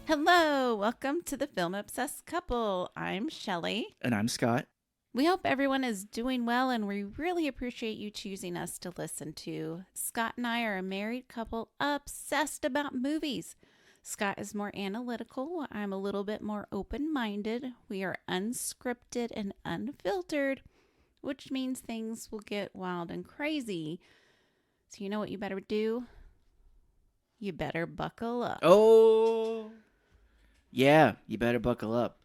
Hello, welcome to the Film Obsessed Couple. I'm Shelley. And I'm Scott. We hope everyone is doing well and we really appreciate you choosing us to listen to. Scott and I are a married couple obsessed about movies. Scott is more analytical, I'm a little bit more open minded. We are unscripted and unfiltered, which means things will get wild and crazy. So, you know what you better do? You better buckle up. Oh, yeah, you better buckle up.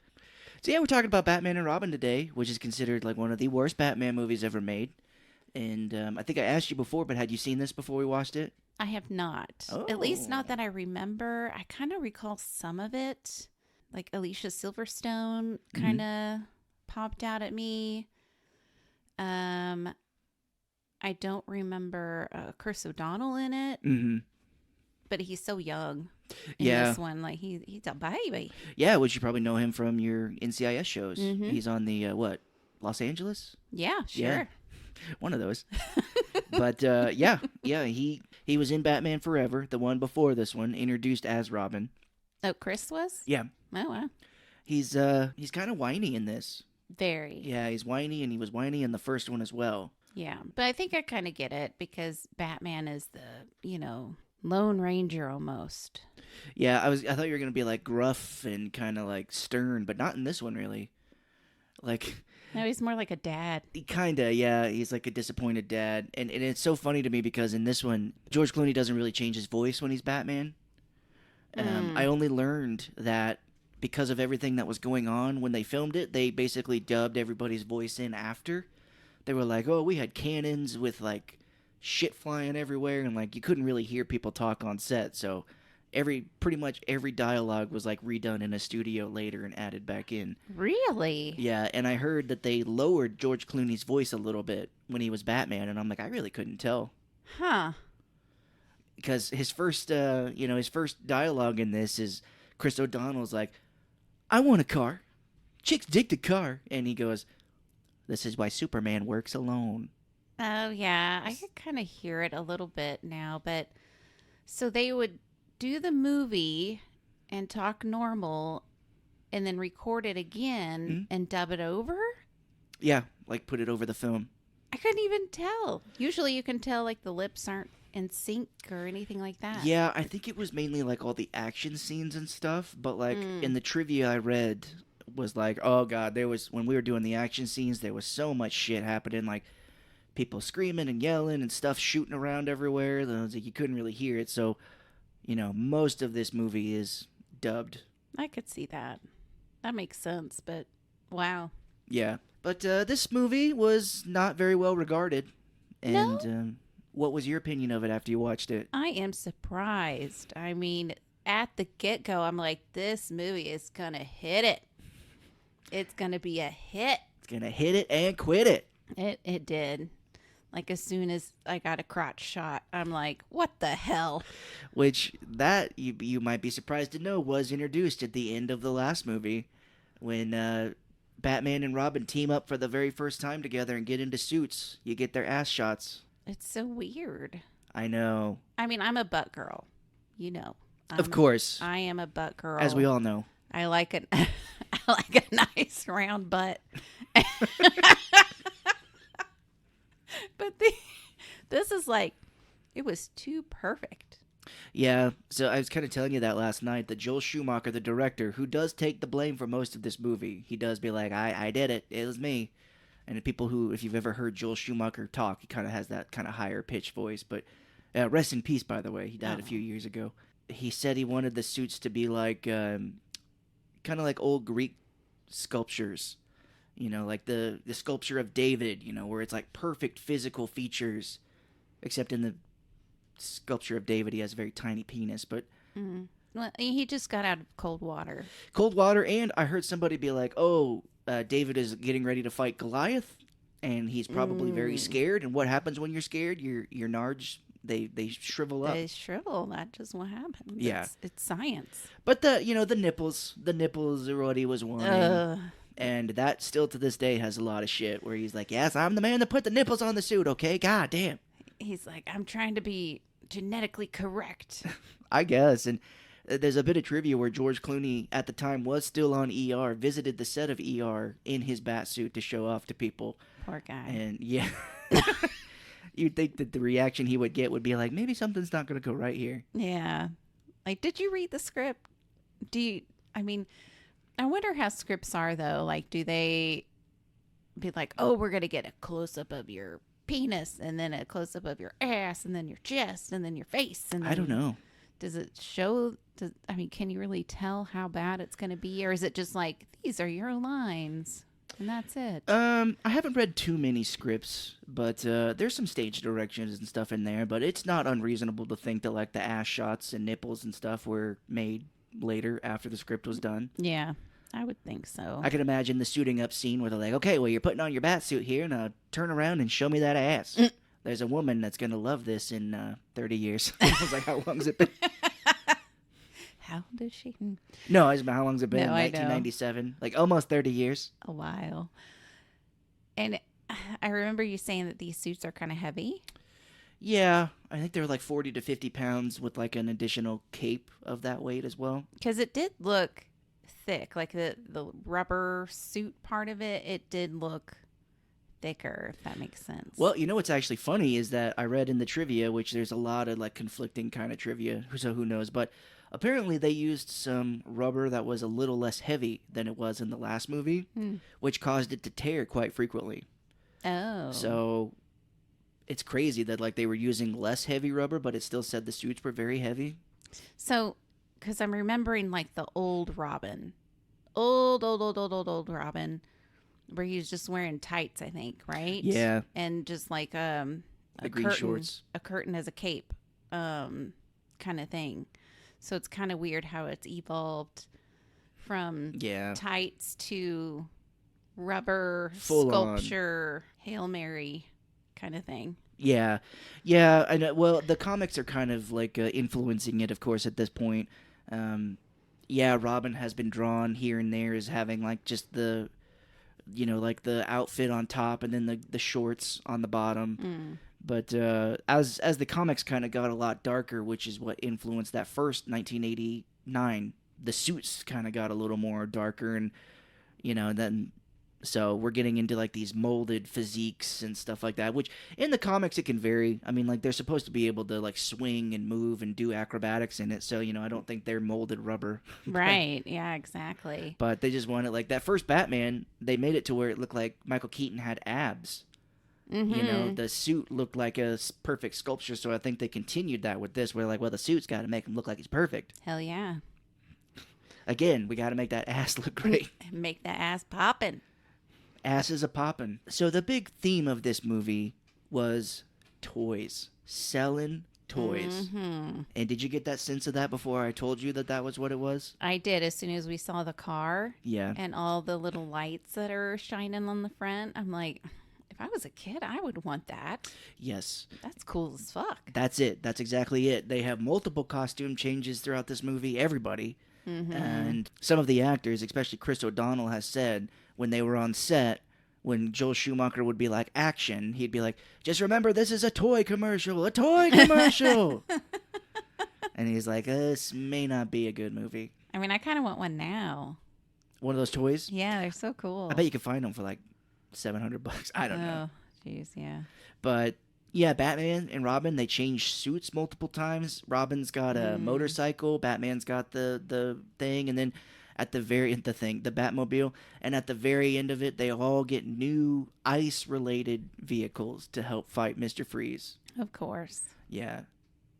So yeah, we're talking about Batman and Robin today, which is considered like one of the worst Batman movies ever made. And I think I asked you before, but had you seen this before we watched it? I have not. At least not that I remember. I kind of recall some of it. Like Alicia Silverstone kind of popped out at me. I don't remember Chris O'Donnell in it, Mm-hmm. but he's so young in Yeah. this one. Like he's a baby. Yeah, which you probably know him from your NCIS shows. Mhm. He's on the, Los Angeles? Yeah, sure. Yeah. One of those. But yeah, he was in Batman Forever, the one before this one, introduced as Robin. Oh, Chris was? Yeah. Oh, wow. He's kind of whiny in this. Very. Yeah, he's whiny, and he was whiny in the first one as well. Yeah. But I think I kind of get it because Batman is the, Lone Ranger almost. Yeah, I thought you were gonna be like gruff and kind of like stern, but not in this one really. Like, No, he's more like a dad. he kinda, yeah, he's like a disappointed dad, and it's so funny to me because in this one, George Clooney doesn't really change his voice when he's Batman. I only learned that because of everything that was going on when they filmed it, they basically dubbed everybody's voice in after. They were like, "Oh, we had cannons with like shit flying everywhere, and like you couldn't really hear people talk on set, so." Pretty much every dialogue was like redone in a studio later and added back in. Really? Yeah, and I heard that they lowered George Clooney's voice a little bit when he was Batman, and I'm like, I really couldn't tell Huh. because his first dialogue in this is Chris O'Donnell's like, "I want a car, chicks dig the car," and he goes, "This is why Superman works alone." Oh, yeah. I could kind of hear it a little bit now, but so they would do the movie and talk normal and then record it again and dub it over? Yeah, like put it over the film. I couldn't even tell. Usually you can tell like the lips aren't in sync or anything like that. Yeah, I think it was mainly like all the action scenes and stuff, but like in the trivia I read was like, oh god, there was when we were doing the action scenes, there was so much shit happening, like people screaming and yelling and stuff shooting around everywhere. It was like you couldn't really hear it, so most of this movie is dubbed. I could see that. That makes sense, but wow. Yeah, but this movie was not very well regarded. And what was your opinion of it after you watched it? I am surprised. I mean, at the get-go, I'm like, this movie is going to hit it. It's going to be a hit. It's gonna hit it and quit it. It did. Like, as soon as I got a crotch shot, I'm like, what the hell? Which that you might be surprised to know was introduced at the end of the last movie, when Batman and Robin team up for the very first time together and get into suits. You get their ass shots. It's so weird. I know. I mean, I'm a butt girl. You know. Of course, I am a butt girl. as we all know. I like it. I like a nice round butt. But this is like, it was too perfect. Yeah, so I was kind of telling you that last night, that Joel Schumacher, the director, who does take the blame for most of this movie, he does be like, I did it. It was me. And the people who, if you've ever heard Joel Schumacher talk, he kind of has that kind of higher pitched voice. But rest in peace, by the way. He died a few years ago. He said he wanted the suits to be like, kind of like old Greek sculptures. Like the sculpture of David, where it's like perfect physical features. Except in the sculpture of David, he has a very tiny penis. But Well, he just got out of cold water. cold water, and I heard somebody be like, oh, David is getting ready to fight Goliath, and he's probably very scared. And what happens when you're scared? Your nards, they shrivel up. They shrivel. That's just what happens. Yeah. It's science. But the nipples are what he was wanting. And that still to this day has a lot of shit where he's like, yes, I'm the man that put the nipples on the suit, okay? God damn. He's like, I'm trying to be genetically correct. I guess. And There's a bit of trivia where George Clooney at the time was still on ER, visited the set of ER in his bat suit to show off to people. Poor guy. And yeah, you'd think that the reaction he would get would be like, maybe something's not going to go right here. Yeah. Like, did you read the script? I mean, I wonder how scripts are, though. Like, do they be like, oh, we're going to get a close-up of your penis, and then a close-up of your ass, and then your chest, and then your face? And I don't know. Does it show, can you really tell how bad it's going to be? Or is it just like, these are your lines, and that's it? I haven't read too many scripts, but there's some stage directions and stuff in there, but it's not unreasonable to think that, like, the ass shots and nipples and stuff were made later after the script was done. Yeah, I would think so. I can imagine the suiting up scene where they're like, okay, well, you're putting on your bat suit here, now turn around and show me that ass. There's a woman that's going to love this in 30 years. I was like, how long's it been? How does she? No, how long's it been? No, I know. 1997? Like, almost 30 years. A while. And I remember you saying that these suits are kind of heavy. Yeah, I think they were like 40 to 50 pounds with like an additional cape of that weight as well. Because it did look thick. Like the rubber suit part of it did look thicker, if that makes sense. Well, you know what's actually funny is that I read in the trivia, which there's a lot of like conflicting kind of trivia, so who knows, but apparently they used some rubber that was a little less heavy than it was in the last movie, which caused it to tear quite frequently. Oh. So it's crazy that like they were using less heavy rubber, but it still said the suits were very heavy. So, because I'm remembering like the old Robin. Old Robin. Where he was just wearing tights, I think, right? Yeah. And just like the green curtain, shorts. A curtain as a cape, kind of thing. So it's kind of weird how it's evolved from tights to rubber Full sculpture, Hail Mary kind of thing. Yeah. Yeah. I know. Well, the comics are kind of like influencing it, of course, at this point. Yeah, Robin has been drawn here and there as having like just the, you know, like the outfit on top and then the shorts on the bottom. But as the comics kind of got a lot darker, which is what influenced that first 1989, the suits kind of got a little more darker, and you know, then so we're getting into like these molded physiques and stuff like that, which in the comics it can vary. I mean, like they're supposed to be able to like swing and move and do acrobatics in it, so you know, I don't think they're molded rubber. Right. Yeah, exactly. But they just wanted, like, that first Batman, they made it to where it looked like Michael Keaton had abs. Mm-hmm. You know, the suit looked like a perfect sculpture, so I think they continued that with this, where like, well, the suit's got to make him look like he's perfect. Hell yeah. Again, we got to make that ass look great. Make that ass poppin'. Ass is a poppin'. So the big theme of this movie was toys. Selling toys. Mm-hmm. And did you get that sense of that before I told you that that was what it was? I did as soon as we saw the car. Yeah. And all the little lights that are shining on the front. I'm like, if I was a kid, I would want that. Yes. That's cool as fuck. That's it. That's exactly it. They have multiple costume changes throughout this movie, everybody. Mm-hmm. And some of the actors, especially Chris O'Donnell, has said when they were on set, when Joel Schumacher would be like, action, he'd be like, just remember, this is a toy commercial, a toy commercial. And he's like, this may not be a good movie. I mean, I kind of want one now. One of those toys? Yeah, they're so cool. I bet you can find them for like $700. I don't know. Oh, jeez, yeah. But yeah, Batman and Robin, they changed suits multiple times. Robin's got a motorcycle, Batman's got the thing, and then at the Batmobile, and at the very end of it, they all get new ice-related vehicles to help fight Mr. Freeze. Of course. Yeah.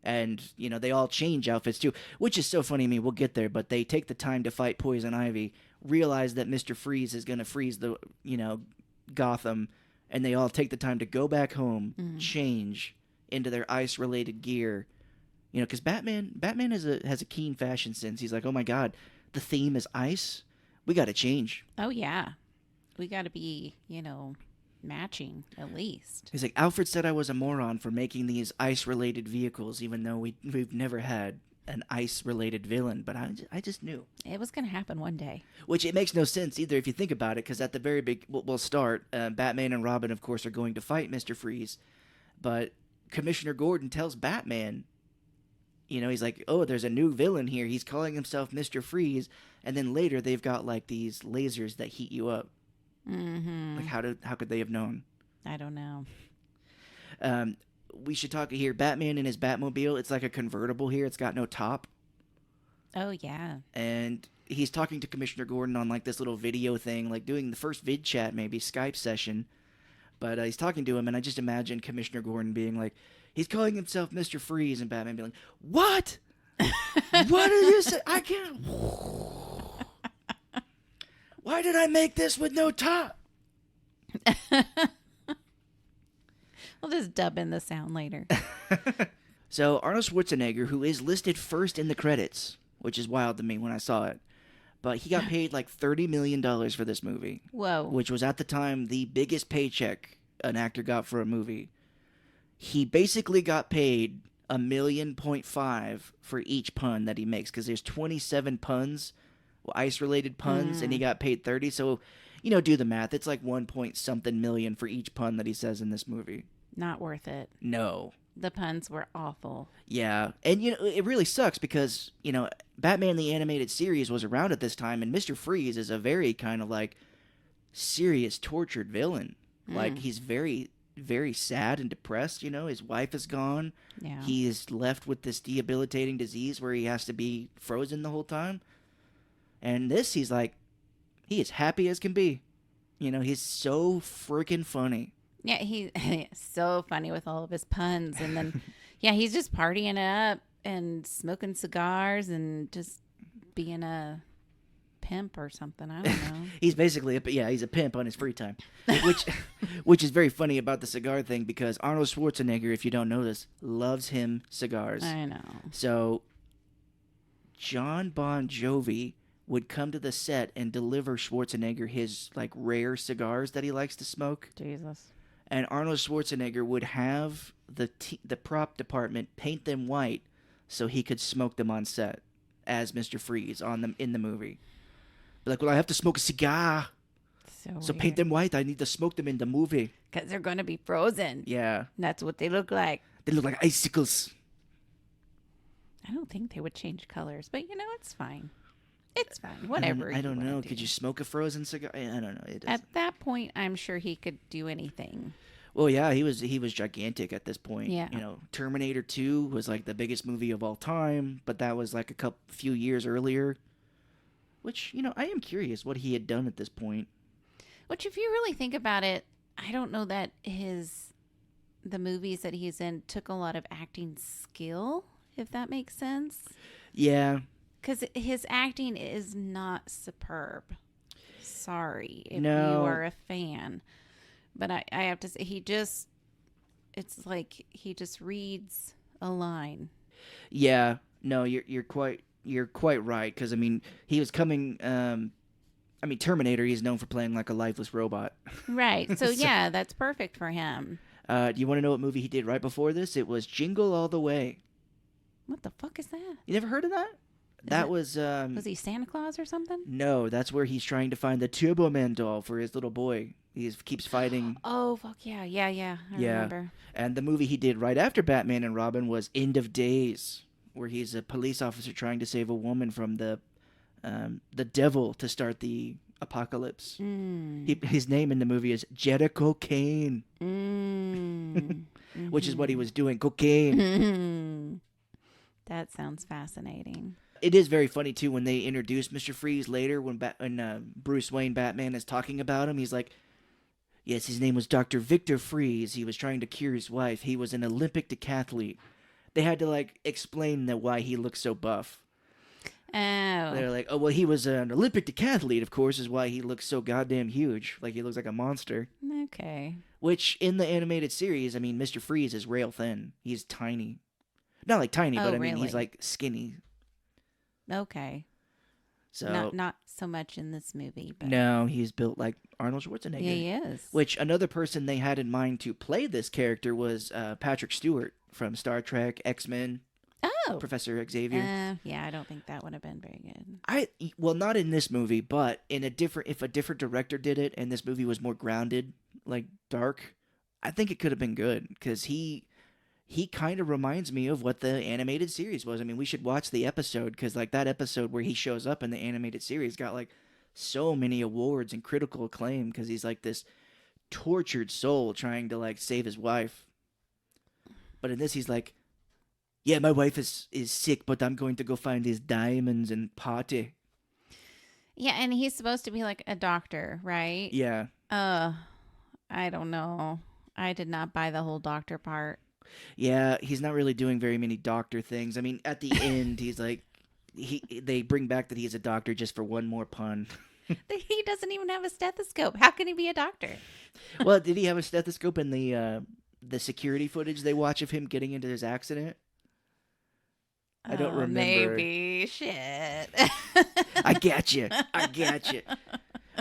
And, you know, they all change outfits too, which is so funny to me. We'll get there, but they take the time to fight Poison Ivy, realize that Mr. Freeze is going to freeze the, you know, Gotham, and they all take the time to go back home, change into their ice-related gear. You know, because Batman has a keen fashion sense. He's like, oh my God, the theme is ice? We got to change. Oh, yeah. We got to be, you know, matching at least. He's like, Alfred said I was a moron for making these ice-related vehicles, even though we've never had an ice-related villain, but I just knew. It was going to happen one day. Which it makes no sense either if you think about it, because at the very big, we'll start, Batman and Robin, of course, are going to fight Mr. Freeze, but Commissioner Gordon tells Batman, You know, he's like, oh, there's a new villain here. He's calling himself Mr. Freeze. And then later they've got like these lasers that heat you up. Mm-hmm. Like how could they have known? I don't know. We should talk here. Batman in his Batmobile. It's like a convertible here. It's got no top. Oh, yeah. And he's talking to Commissioner Gordon on like this little video thing, like doing the first vid chat, maybe Skype session. But he's talking to him, and I just imagine Commissioner Gordon being like, he's calling himself Mr. Freeze, and Batman being like, what? What did you say? I can't. Why did I make this with no top? We'll just dub in the sound later. So Arnold Schwarzenegger, who is listed first in the credits, which is wild to me when I saw it, but he got paid like $30 million for this movie. Whoa. Which was at the time the biggest paycheck an actor got for a movie. He basically got paid $1.5 million for each pun that he makes, because there's 27 puns, ice-related puns, and he got paid 30. So, you know, do the math. It's like 1 point something million for each pun that he says in this movie. Not worth it. No. The puns were awful. Yeah, and you know it really sucks because you know Batman the Animated Series was around at this time, and Mr. Freeze is a very kind of like serious, tortured villain. Like he's very, very sad and depressed. You know, his wife is gone. Yeah. He is left with this debilitating disease where he has to be frozen the whole time. And this, he's like, he is happy as can be. You know, he's so freaking funny. Yeah, he's so funny with all of his puns. And then, yeah, he's just partying it up and smoking cigars and just being a pimp or something. I don't know. He's basically he's a pimp on his free time, which is very funny about the cigar thing because Arnold Schwarzenegger, if you don't know this, loves him cigars. I know. So John Bon Jovi would come to the set and deliver Schwarzenegger his like rare cigars that he likes to smoke. Jesus. And Arnold Schwarzenegger would have the prop department paint them white so he could smoke them on set as Mr. Freeze on them in the movie. Be like, well, I have to smoke a cigar, so paint them white. I need to smoke them in the movie. Because they're going to be frozen. Yeah. That's what they look like. They look like icicles. I don't think they would change colors, but you know, it's fine. It's fine. Whatever. I don't know. Could you smoke a frozen cigar? I don't know. At that point, I'm sure he could do anything. Well, yeah, he was gigantic at this point. Yeah. You know, Terminator 2 was like the biggest movie of all time, but that was like a few years earlier. Which, you know, I am curious what he had done at this point. Which, if you really think about it, I don't know that the movies that he's in took a lot of acting skill, if that makes sense. Yeah. Because his acting is not superb. Sorry if No. you are a fan. But I have to say, it's like he just reads a line. Yeah. No, you're quite right. Because, I mean, he was coming... Terminator, he's known for playing like a lifeless robot. Right. So, yeah, that's perfect for him. Do you want to know what movie he did right before this? It was Jingle All the Way. What the fuck is that? You never heard of that? Was he Santa Claus or something? No, that's where he's trying to find the Turbo Man doll for his little boy. He keeps fighting. Oh, fuck yeah. I remember. And the movie he did right after Batman and Robin was End of Days, where he's a police officer trying to save a woman from the devil to start the apocalypse. His name in the movie is Jericho Kane, which is what he was doing, cocaine. That sounds fascinating. It is very funny, too, when they introduce Mr. Freeze later, when Bruce Wayne Batman is talking about him. He's like, yes, his name was Dr. Victor Freeze. He was trying to cure his wife. He was an Olympic decathlete. They had to, like, explain why he looks so buff. Oh. They're like, oh, well, he was an Olympic decathlete, of course, is why he looks so goddamn huge. Like, he looks like a monster. Okay. Which, in the animated series, I mean, Mr. Freeze is rail thin. He's tiny. Not like tiny, but I mean, he's like skinny. Okay. So not so much in this movie. But... No, he's built like Arnold Schwarzenegger. Yeah, he is. Which another person they had in mind to play this character was Patrick Stewart from Star Trek, X-Men. Oh. Professor Xavier. Yeah, I don't think that would have been very good. Well, not in this movie, but if a different director did it and this movie was more grounded, like dark, I think it could have been good because he he kind of reminds me of what the animated series was. I mean, we should watch the episode because, like, that episode where he shows up in the animated series got, like, so many awards and critical acclaim because he's, like, this tortured soul trying to, like, save his wife. But in this, he's like, yeah, my wife is sick, but I'm going to go find these diamonds and party. Yeah, and he's supposed to be like a doctor, right? Yeah. I don't know. I did not buy the whole doctor part. Yeah, he's not really doing very many doctor things. I mean, at the end, he's like, they bring back that he's a doctor just for one more pun. He doesn't even have a stethoscope. How can he be a doctor? Well, did he have a stethoscope in the security footage they watch of him getting into his accident? I don't remember. Maybe. Shit. I got you.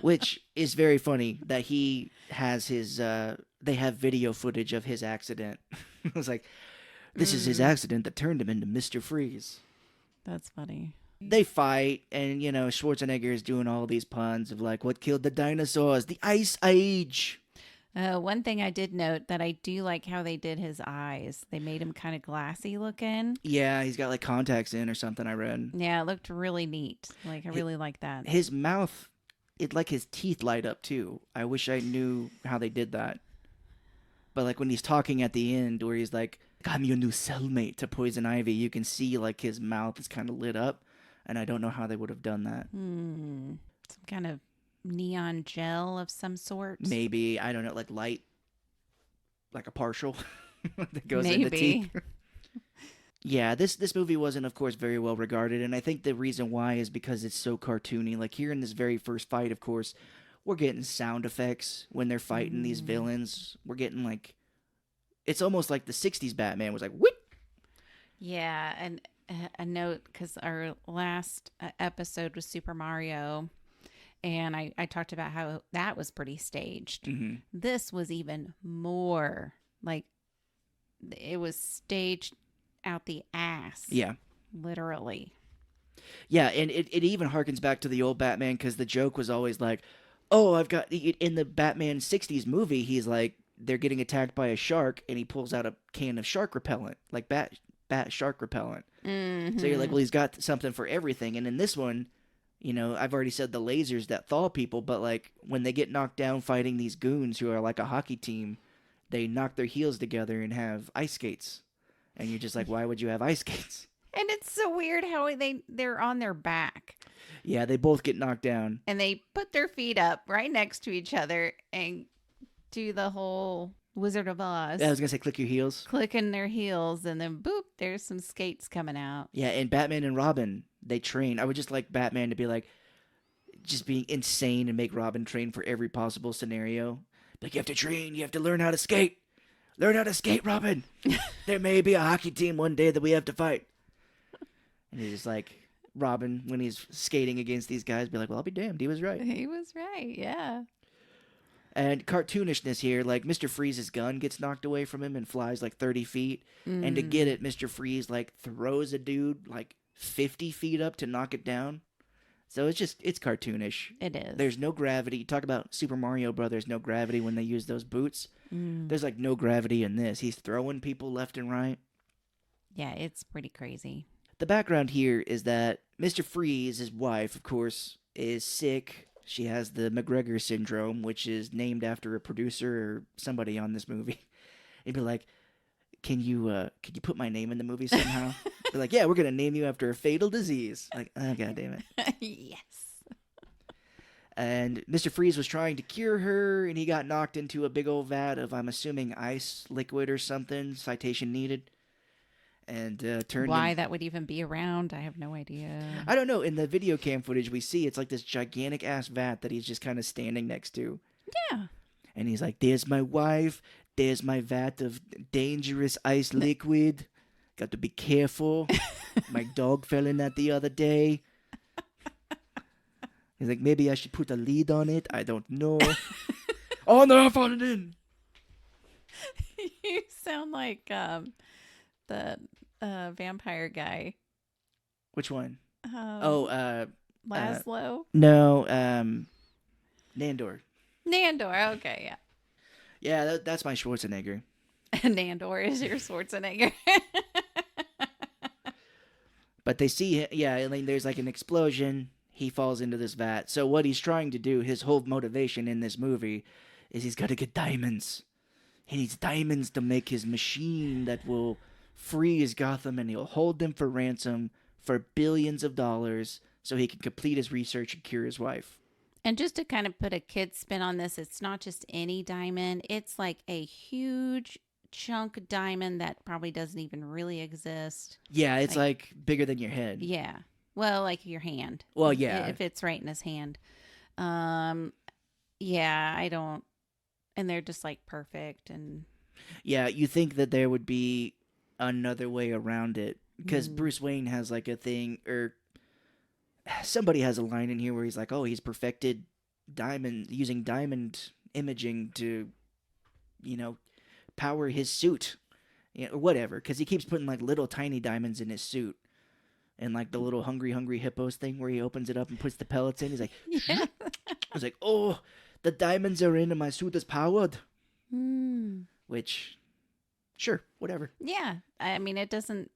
Which is very funny that he has his. They have video footage of his accident. I was like, this is his accident that turned him into Mr. Freeze. That's funny. They fight, and Schwarzenegger is doing all these puns of like, what killed the dinosaurs? The Ice Age. One thing I did note that I do like how they did his eyes. They made him kind of glassy looking. Yeah, he's got like contacts in or something. I read. Yeah, it looked really neat. Like I really like that. His mouth, like his teeth light up too. I wish I knew how they did that. But like when he's talking at the end, where he's like, "I'm your new cellmate" to Poison Ivy, you can see like his mouth is kind of lit up, and I don't know how they would have done that. Some kind of neon gel of some sort. Maybe, I don't know, like light, like a partial that goes Maybe. in the teeth. Yeah, this movie wasn't, of course, very well regarded, and I think the reason why is because it's so cartoony. Like here in this very first fight, of course, we're getting sound effects when they're fighting these villains. We're getting like, it's almost like the '60s Batman was like, "Whip." Yeah, and a note because our last episode was Super Mario. And I talked about how that was pretty staged. Mm-hmm. This was even more like it was staged out the ass. Yeah. Literally. Yeah, and it even harkens back to the old Batman because the joke was always like, oh, I've got, in the Batman '60s movie, he's like, they're getting attacked by a shark and he pulls out a can of shark repellent, like bat shark repellent. Mm-hmm. So you're like, well, he's got something for everything. And in this one, I've already said the lasers that thaw people, but like when they get knocked down fighting these goons who are like a hockey team, they knock their heels together and have ice skates. And you're just like, why would you have ice skates? And it's so weird how they're on their back. Yeah, they both get knocked down. And they put their feet up right next to each other and do the whole Wizard of Oz. I was going to say, click your heels. Clicking their heels, and then boop, there's some skates coming out. Yeah, and Batman and Robin, they train. I would just like Batman to be like, just being insane and make Robin train for every possible scenario. Like, you have to train, you have to learn how to skate. Learn how to skate, Robin. There may be a hockey team one day that we have to fight. And he's just like, Robin, when he's skating against these guys, be like, well, I'll be damned, he was right. He was right, yeah. And cartoonishness here, like Mr. Freeze's gun gets knocked away from him and flies like 30 feet. And to get it, Mr. Freeze like throws a dude like 50 feet up to knock it down. So it's cartoonish. It is. There's no gravity. Talk about Super Mario Brothers, no gravity when they use those boots. There's like no gravity in this. He's throwing people left and right. Yeah, it's pretty crazy. The background here is that Mr. Freeze, his wife, of course, is sick. She has the McGregor syndrome, which is named after a producer or somebody on this movie. He'd be like, can you put my name in the movie somehow? They're like, yeah, we're going to name you after a fatal disease. Like, oh, God damn it. Yes. And Mr. Freeze was trying to cure her, and he got knocked into a big old vat of, I'm assuming, ice liquid or something, citation needed. And turned Why that would even be around, I have no idea. I don't know. In the video cam footage we see, it's like this gigantic ass vat that he's just kind of standing next to. Yeah. And he's like, there's my wife. There's my vat of dangerous ice liquid. Got to be careful. My dog fell in that the other day. He's like, maybe I should put a lead on it. I don't know. Oh, no, I found it in. You sound like the vampire guy. Which one? Laszlo? No, Nandor. Nandor, okay, yeah. Yeah, that's my Schwarzenegger. Nandor is your Schwarzenegger. But they see, yeah, and then there's like an explosion. He falls into this vat. So what he's trying to do, his whole motivation in this movie, is he's got to get diamonds. He needs diamonds to make his machine that will freeze Gotham, and he'll hold them for ransom for billions of dollars so he can complete his research and cure his wife. And just to kind of put a kid spin on this, it's not just any diamond. It's like a huge chunk diamond that probably doesn't even really exist. Yeah, it's like bigger than your head. Yeah. Well, like your hand. Well, yeah. It fits right in his hand. Yeah, I don't. And they're just like perfect. And yeah, you think that there would be another way around it. Because Bruce Wayne has like a thing, or somebody has a line in here where he's like, oh, he's perfected using diamond imaging to, power his suit. Or whatever. Because he keeps putting like little tiny diamonds in his suit. And like the little hungry hippos thing where he opens it up and puts the pellets in. He's like, yeah. I was like, oh, the diamonds are in and my suit is powered. Which, sure, whatever. Yeah. I mean, it doesn't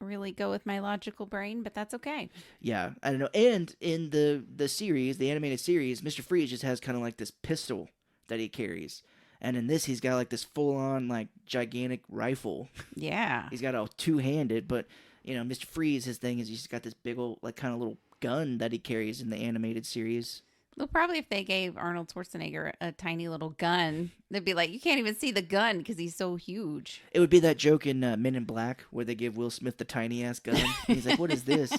really go with my logical brain, but that's okay. Yeah, I don't know. And in the series, the animated series, Mr. Freeze just has kind of like this pistol that he carries. And in this, he's got like this full-on like gigantic rifle. Yeah. He's got a two-handed, but Mr. Freeze, his thing is he's got this big old like kind of little gun that he carries in the animated series. Well, probably if they gave Arnold Schwarzenegger a tiny little gun, they'd be like, you can't even see the gun because he's so huge. It would be that joke in Men in Black where they give Will Smith the tiny ass gun. And he's like, "What is this?"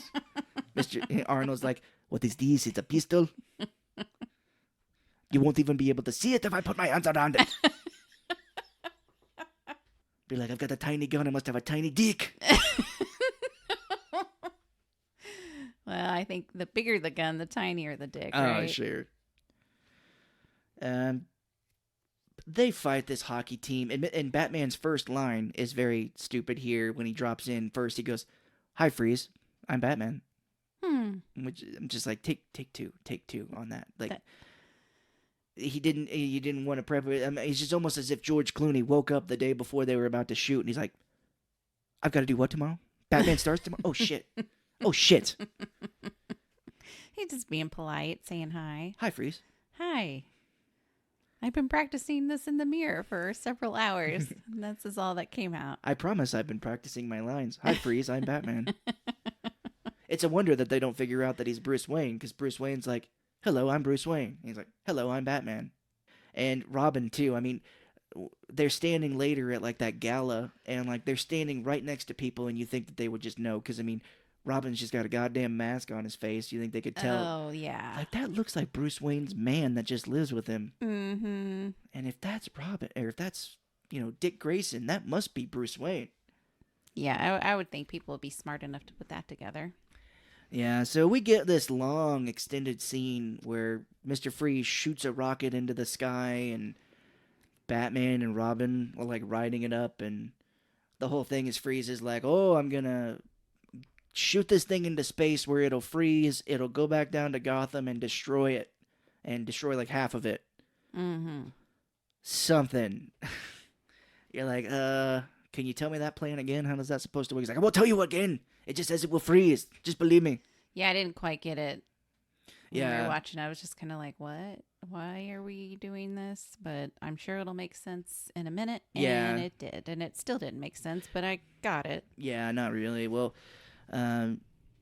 Mr. Arnold's like, "What is this? It's a pistol. You won't even be able to see it if I put my hands around it." Be like, "I've got a tiny gun. I must have a tiny dick." Well, I think the bigger the gun, the tinier the dick, right? Oh, sure. They fight this hockey team, and Batman's first line is very stupid here. When he drops in first, he goes, "Hi, Freeze. I'm Batman." Which I'm just like, take two on that. Like, he didn't want to prep it. I mean, it's just almost as if George Clooney woke up the day before they were about to shoot, and he's like, "I've got to do what tomorrow? Batman starts tomorrow? Oh shit! Oh shit!" He's just being polite, saying hi. Hi, Freeze. Hi. I've been practicing this in the mirror for several hours. That's all that came out. I promise I've been practicing my lines. Hi, Freeze. I'm Batman. It's a wonder that they don't figure out that he's Bruce Wayne, because Bruce Wayne's like, "Hello, I'm Bruce Wayne." He's like, "Hello, I'm Batman." And Robin, too. I mean, they're standing later at, like, that gala, and, like, they're standing right next to people, and you think that they would just know, because, I mean, Robin's just got a goddamn mask on his face. You think they could tell? Oh, yeah. Like, that looks like Bruce Wayne's man that just lives with him. Mm-hmm. And if that's Robin, or if that's, Dick Grayson, that must be Bruce Wayne. Yeah, I would think people would be smart enough to put that together. Yeah, so we get this long, extended scene where Mr. Freeze shoots a rocket into the sky, and Batman and Robin are, like, riding it up, and the whole thing is Freeze is like, "Oh, I'm gonna shoot this thing into space where it'll freeze, it'll go back down to Gotham and destroy it, and destroy like half of it." Mm-hmm. Something. You're like, can you tell me that plan again? How is that supposed to work? He's like, "I won't tell you again. It just says it will freeze. Just believe me." Yeah, I didn't quite get it. When we Yeah. were watching, I was just kind of like, what? Why are we doing this? But I'm sure it'll make sense in a minute. Yeah. And it did. And it still didn't make sense, but I got it. Yeah, not really. Well,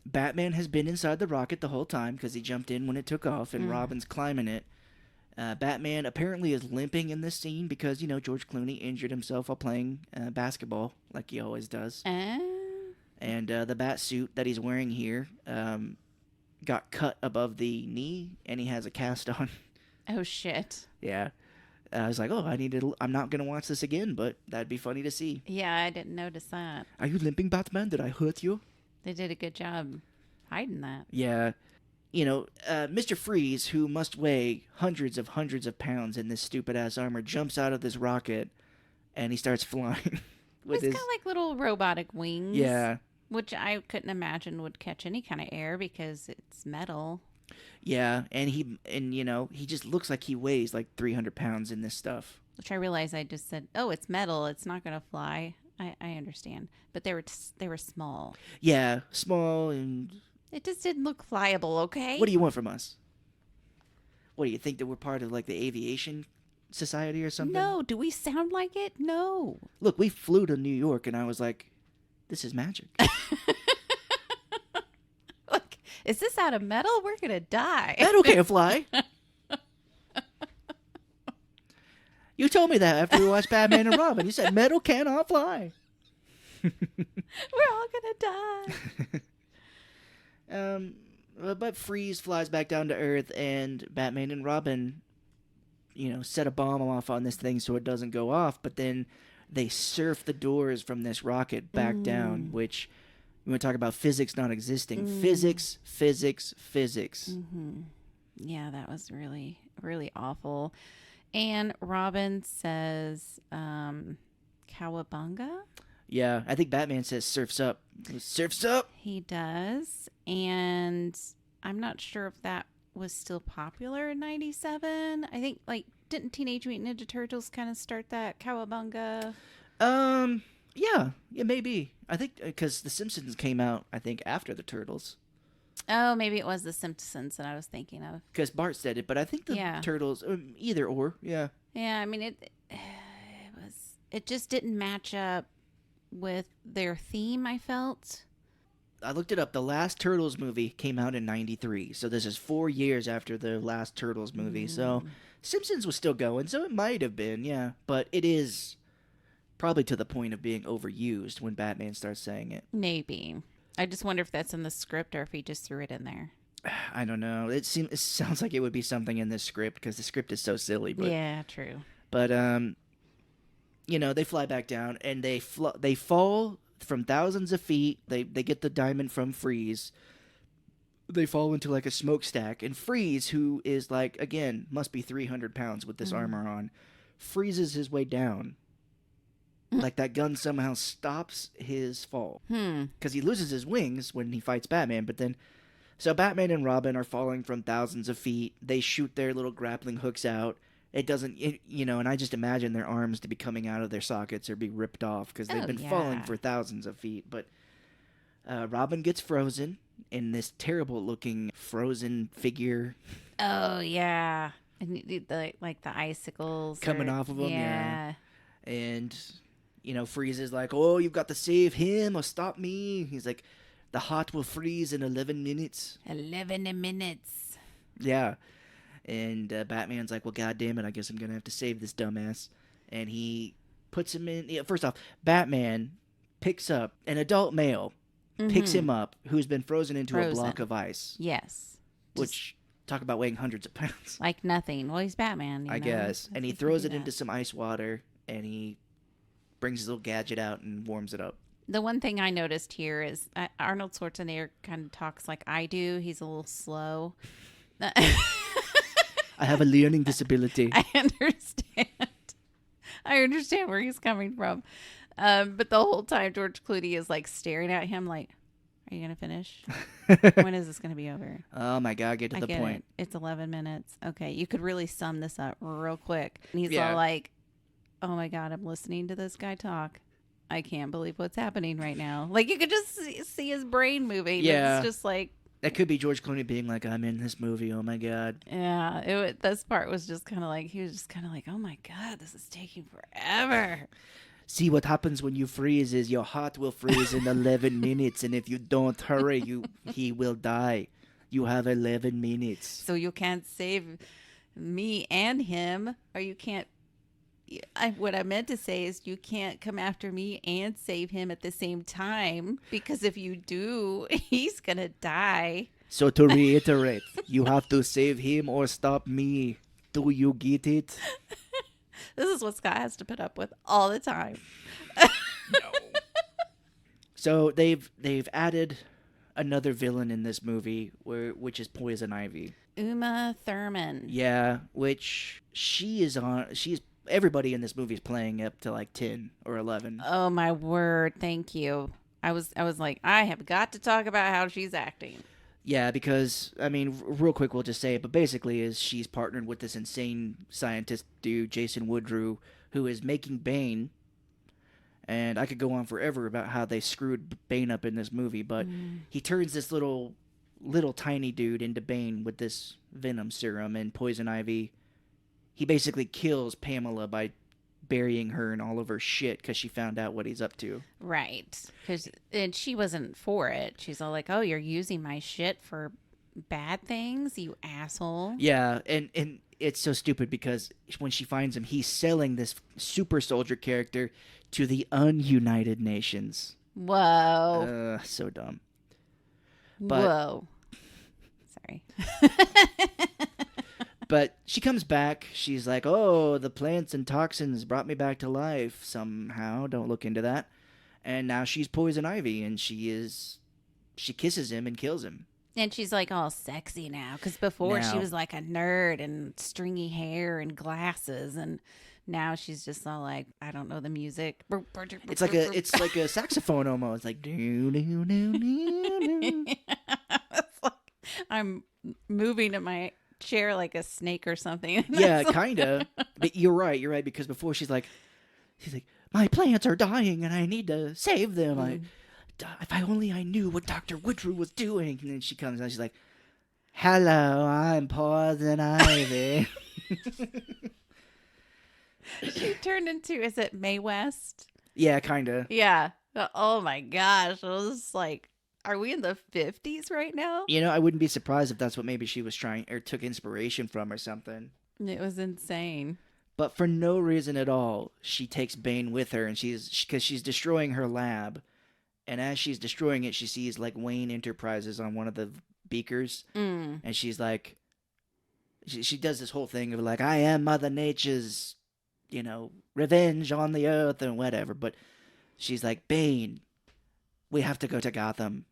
Batman has been inside the rocket the whole time because he jumped in when it took off, and Robin's climbing it. Batman apparently is limping in this scene because, George Clooney injured himself while playing basketball, like he always does. And the bat suit that he's wearing here got cut above the knee, and he has a cast on. Oh, shit. Yeah. I was like, oh, I'm not going to watch this again, but that'd be funny to see. Yeah, I didn't notice that. "Are you limping, Batman? Did I hurt you?" They did a good job hiding that. Yeah. Mr. Freeze, who must weigh hundreds of pounds in this stupid-ass armor, jumps out of this rocket, and he starts flying. It's kind of like little robotic wings. Yeah. Which I couldn't imagine would catch any kind of air because it's metal. Yeah, and he just looks like he weighs like 300 pounds in this stuff. Which I realized I just said, "Oh, it's metal. It's not going to fly." I understand, but they were small. Yeah, small and. It just didn't look flyable. Okay. What do you want from us? What do you think that we're part of like the aviation society or something? No. Do we sound like it? No. Look, we flew to New York, and I was like, "This is magic." Look, is this out of metal? We're gonna die. Metal can't fly. You told me that after we watched Batman and Robin. You said metal cannot fly. We're all gonna die. But Freeze flies back down to Earth, and Batman and Robin, set a bomb off on this thing so it doesn't go off. But then they surf the doors from this rocket back down, which we want to talk about physics not existing. Physics. Yeah, that was really, really awful. And Robin says, "Cowabunga." Yeah, I think Batman says surfs up. Surfs up. He does. And I'm not sure if that was still popular in 97. I think, didn't Teenage Mutant Ninja Turtles kind of start that cowabunga? Yeah, maybe. I think because The Simpsons came out, I think, after the Turtles. Oh, maybe it was The Simpsons that I was thinking of. Because Bart said it, but I think the Turtles, either or, yeah. Yeah, I mean, it just didn't match up with their theme, I felt. I looked it up. The last Turtles movie came out in 93. So this is 4 years after the last Turtles movie. So Simpsons was still going. So it might have been, yeah. But it is probably to the point of being overused when Batman starts saying it. Maybe. I just wonder if that's in the script or if he just threw it in there. I don't know. It sounds like it would be something in this script because the script is so silly. But, yeah, true. But, they fly back down and they fall from thousands of feet. They get the diamond from Freeze. They fall into like a smokestack, and Freeze, who is must be 300 pounds with this armor on, freezes his way down. Like that gun somehow stops his fall. Because he loses his wings when he fights Batman, but then... So Batman and Robin are falling from thousands of feet. They shoot their little grappling hooks out. And I just imagine their arms to be coming out of their sockets or be ripped off because they've been falling for thousands of feet. But Robin gets frozen in this terrible-looking frozen figure. Oh, yeah. And the icicles. Coming off of them, yeah. And... Freeze is like, "Oh, you've got to save him or stop me." He's like, "The heart will freeze in 11 minutes." 11 minutes. Yeah. And Batman's like, "Well, goddamn it, I guess I'm going to have to save this dumbass." And he puts him in... Yeah, first off, Batman picks up an adult male, picks him up, who's been frozen into a block of ice. Yes. Which, talk about weighing hundreds of pounds. Like nothing. Well, he's Batman, I guess. And he throws it into some ice water, and he... brings his little gadget out and warms it up. The one thing I noticed here is Arnold Schwarzenegger kind of talks like I do. He's a little slow. I have a learning disability. I understand where he's coming from. But the whole time George Clooney is staring at him like, "Are you going to finish? When is this going to be over?" Oh my God, get to the point. It's 11 minutes. Okay, you could really sum this up real quick. And he's all like, "Oh my God, I'm listening to this guy talk. I can't believe what's happening right now." You could just see his brain moving. Yeah. It's just like... That could be George Clooney being like, "I'm in this movie, oh my God." Yeah, this part was just kind of he was just kind of like, "Oh my God, this is taking forever." See, what happens when you freeze is your heart will freeze in 11 minutes, and if you don't hurry, he will die. You have 11 minutes. So you can't save me and him, or you can't... what I meant to say is you can't come after me and save him at the same time, because if you do, he's going to die. So to reiterate, you have to save him or stop me. Do you get it? This is what Scott has to put up with all the time. No. So they've added another villain in this movie, which is Poison Ivy. Uma Thurman. Yeah, which she's everybody in this movie is playing up to 10 or 11. Oh my word, thank you. I was like, I have got to talk about how she's acting. Yeah, because I mean, real quick, we'll just say it. But basically, is she's partnered with this insane scientist dude, Jason Woodrue, who is making Bane. And I could go on forever about how they screwed Bane up in this movie, but he turns this little tiny dude into Bane with this venom serum and poison ivy. He basically kills Pamela by burying her in all of her shit because she found out what he's up to. Right. And she wasn't for it. She's all like, oh, you're using my shit for bad things, you asshole. Yeah, and it's so stupid because when she finds him, he's selling this super soldier character to the ununited nations. Whoa. So dumb. But, Whoa. Sorry. But she comes back. She's like, oh, the plants and toxins brought me back to life somehow. Don't look into that. And now she's Poison Ivy, and she kisses him and kills him. And she's like all sexy now. Because before she Now- was like a nerd and stringy hair and glasses. And now she's just all like, I don't know the music. It's like a saxophone almost. Like, do, do, do, do, do. It's like I'm moving in my chair like a snake or something. Yeah, kind of. But you're right, because before she's like, my plants are dying and I need to save them. If I only I knew what Dr. Woodrue was doing. And then she comes out, she's like, hello, I'm Poison Ivy. She turned into, is it Mae West? Yeah, kind of. Yeah. Oh my gosh. I was just like, are we in the 50s right now? You know, I wouldn't be surprised if that's what maybe she was trying or took inspiration from or something. It was insane. But for no reason at all, she takes Bane with her, and because she's destroying her lab. And as she's destroying it, she sees like Wayne Enterprises on one of the beakers, and she's like, she does this whole thing of like, I am Mother Nature's, revenge on the earth and whatever. But she's like, Bane, we have to go to Gotham.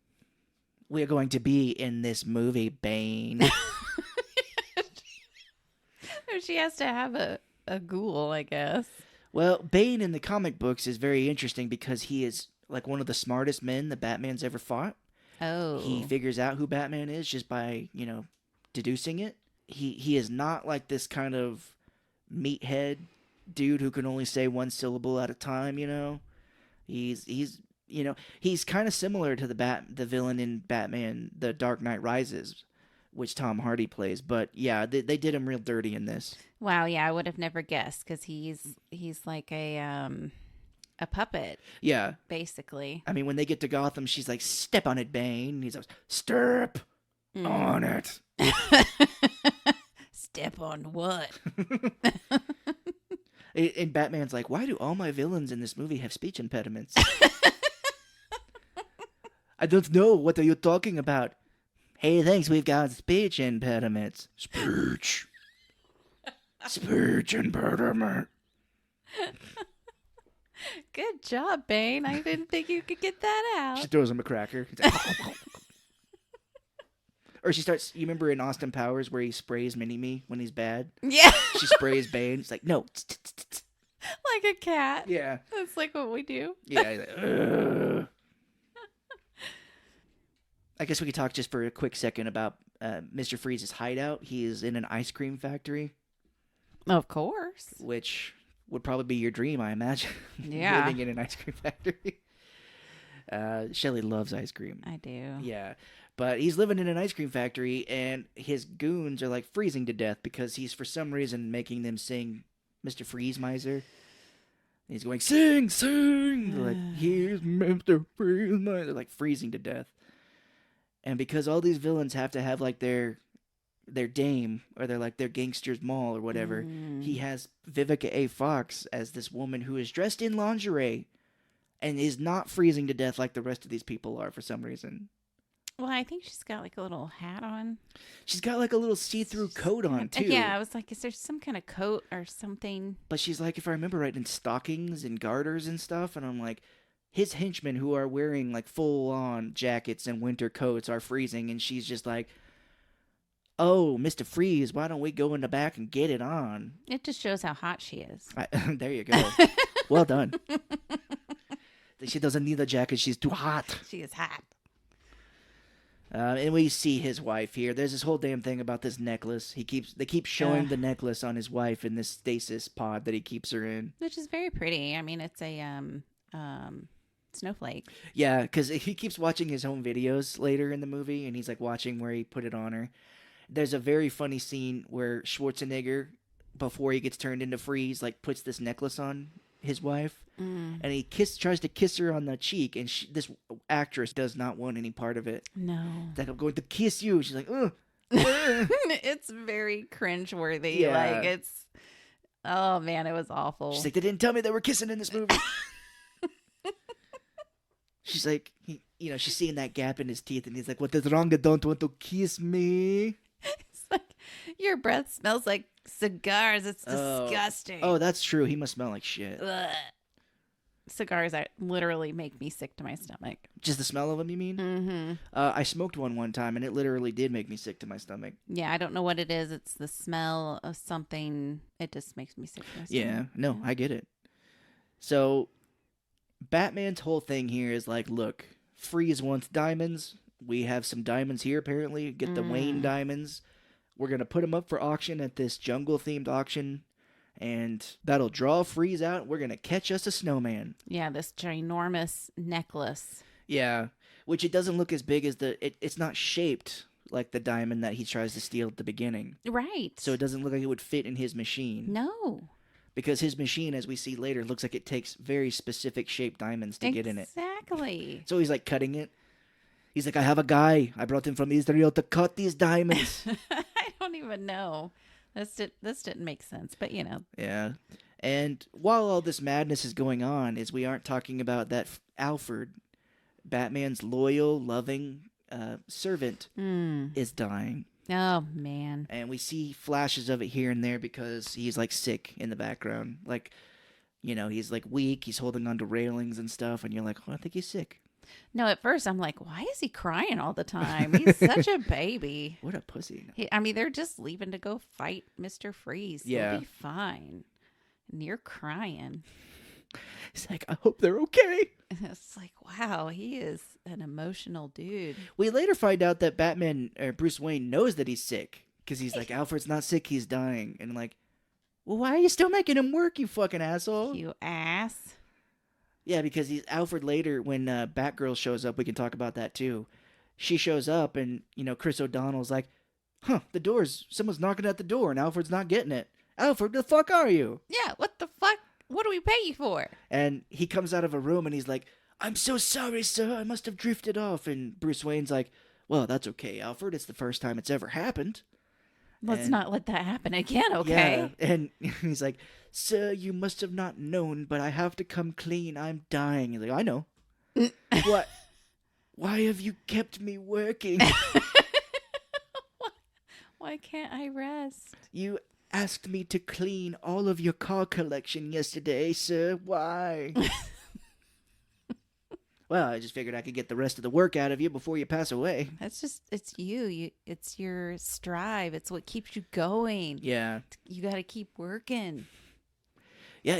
We are going to be in this movie, Bane. She has to have a ghoul, I guess. Well, Bane in the comic books is very interesting because he is like one of the smartest men that Batman's ever fought. Oh. He figures out who Batman is just by, deducing it. He is not like this kind of meathead dude who can only say one syllable at a time, He's kind of similar to the villain in Batman The Dark Knight Rises, which Tom Hardy plays, but yeah, they did him real dirty in this. Wow, yeah, I would have never guessed because he's like a puppet, Yeah. basically. I mean, when they get to Gotham, she's like, step on it, Bane. He's like, step on it. Step on what? And Batman's like, why do all my villains in this movie have speech impediments? I don't know. What are you talking about? Hey, thanks. We've got speech impediments. Speech. Speech impediment. Good job, Bane. I didn't think you could get that She out. throws him a cracker. He's like, or she starts, you remember in Austin Powers where he sprays Mini-Me when he's bad? Yeah. She sprays Bane. It's like, no. Like a cat. Yeah. That's like what we do. Yeah. He's like, ugh. I guess we could talk just for a quick second about Mr. Freeze's hideout. He is in an ice cream factory, Of course. which would probably be your dream, I imagine. Yeah. Living in an ice cream factory. Shelley loves ice cream. I do. Yeah. But he's living in an ice cream factory, and his goons are like freezing to death because he's for some reason making them sing Mr. Freeze Miser. And he's going, sing, sing! They're like, here's Mr. Freeze Miser. They're like freezing to death. And because all these villains have to have like their dame or their gangster's mall or whatever, he has Vivica A. Fox as this woman who is dressed in lingerie and is not freezing to death like the rest of these people are for some reason. Well, I think she's got like a little hat on. She's got like a little see-through coat on too. Yeah, I was like, is there some kind of coat or something? But she's like, if I remember right, in stockings and garters and stuff. And I'm like, his henchmen who are wearing like full-on jackets and winter coats are freezing. And she's just like, oh, Mr. Freeze, why don't we go in the back and get it on? It just shows how hot she is. There you go. Well done. She doesn't need a jacket. She's too hot. She is hot. And we see his wife here. There's this whole damn thing about this necklace. They keep showing the necklace on his wife in this stasis pod that he keeps her in. Which is very pretty. I mean, it's a snowflake. Yeah, because he keeps watching his home videos later in the movie, and he's like watching where he put it on her. There's a very funny scene where Schwarzenegger, before he gets turned into Freeze, like puts this necklace on his wife, and he tries to kiss her on the cheek, and this actress does not want any part of it. No. It's like, I'm going to kiss you. She's like, ugh. It's very cringeworthy. Yeah. Like, it's, oh man, it was awful. She's like, they didn't tell me they were kissing in this movie. She's like, she's seeing that gap in his teeth, and he's like, what is wrong? You don't want to kiss me? It's like, your breath smells like cigars. It's disgusting. Oh, that's true. He must smell like shit. Ugh. Cigars that literally make me sick to my stomach. Just the smell of them, you mean? Mm-hmm. I smoked one time, and it literally did make me sick to my stomach. Yeah, I don't know what it is. It's the smell of something. It just makes me sick to my stomach. Yeah, no, I get it. So, Batman's whole thing here is like, look, Freeze wants diamonds. We have some diamonds here, apparently. Get the Wayne diamonds. We're going to put them up for auction at this jungle-themed auction, and that'll draw Freeze out. We're going to catch us a snowman. Yeah, this ginormous necklace. Yeah, which it doesn't look as big as it's not shaped like the diamond that he tries to steal at the beginning. Right. So it doesn't look like it would fit in his machine. No. Because his machine, as we see later, looks like it takes very specific shaped diamonds to get in it. Exactly. So he's like cutting it. He's like, I have a guy. I brought him from Israel to cut these diamonds. I don't even know. This didn't make sense, but Yeah. And while all this madness is going on, is we aren't talking about that Alfred, Batman's loyal, loving servant, is dying. Oh man. And we see flashes of it here and there because he's like sick in the background. Like, he's like weak. He's holding onto railings and stuff. And you're like, oh, I think he's sick. No, at first I'm like, why is he crying all the time? He's such a baby. What a pussy. They're just leaving to go fight Mr. Freeze. Yeah. He'll be fine. And you're crying. He's like, I hope they're okay. It's like, wow, he is an emotional dude. We later find out that Bruce Wayne knows that he's sick. Because he's like, Alfred's not sick, he's dying. And like, well, why are you still making him work, you fucking asshole? You ass. Yeah, because Alfred later, when Batgirl shows up, we can talk about that too. She shows up and, Chris O'Donnell's like, someone's knocking at the door and Alfred's not getting it. Alfred, the fuck are you? Yeah, what the fuck? What do we pay you for? And he comes out of a room and he's like, I'm so sorry, sir. I must have drifted off. And Bruce Wayne's like, well, that's okay, Alfred. It's the first time it's ever happened. Let's not let that happen again, okay? Yeah. And he's like, sir, you must have not known, but I have to come clean. I'm dying. He's like, I know. What? Why have you kept me working? Why can't I rest? You asked me to clean all of your car collection yesterday, sir. Why? Well, I just figured I could get the rest of the work out of you before you pass away. It's you. It's your strive. It's what keeps you going. Yeah. You got to keep working. Yeah.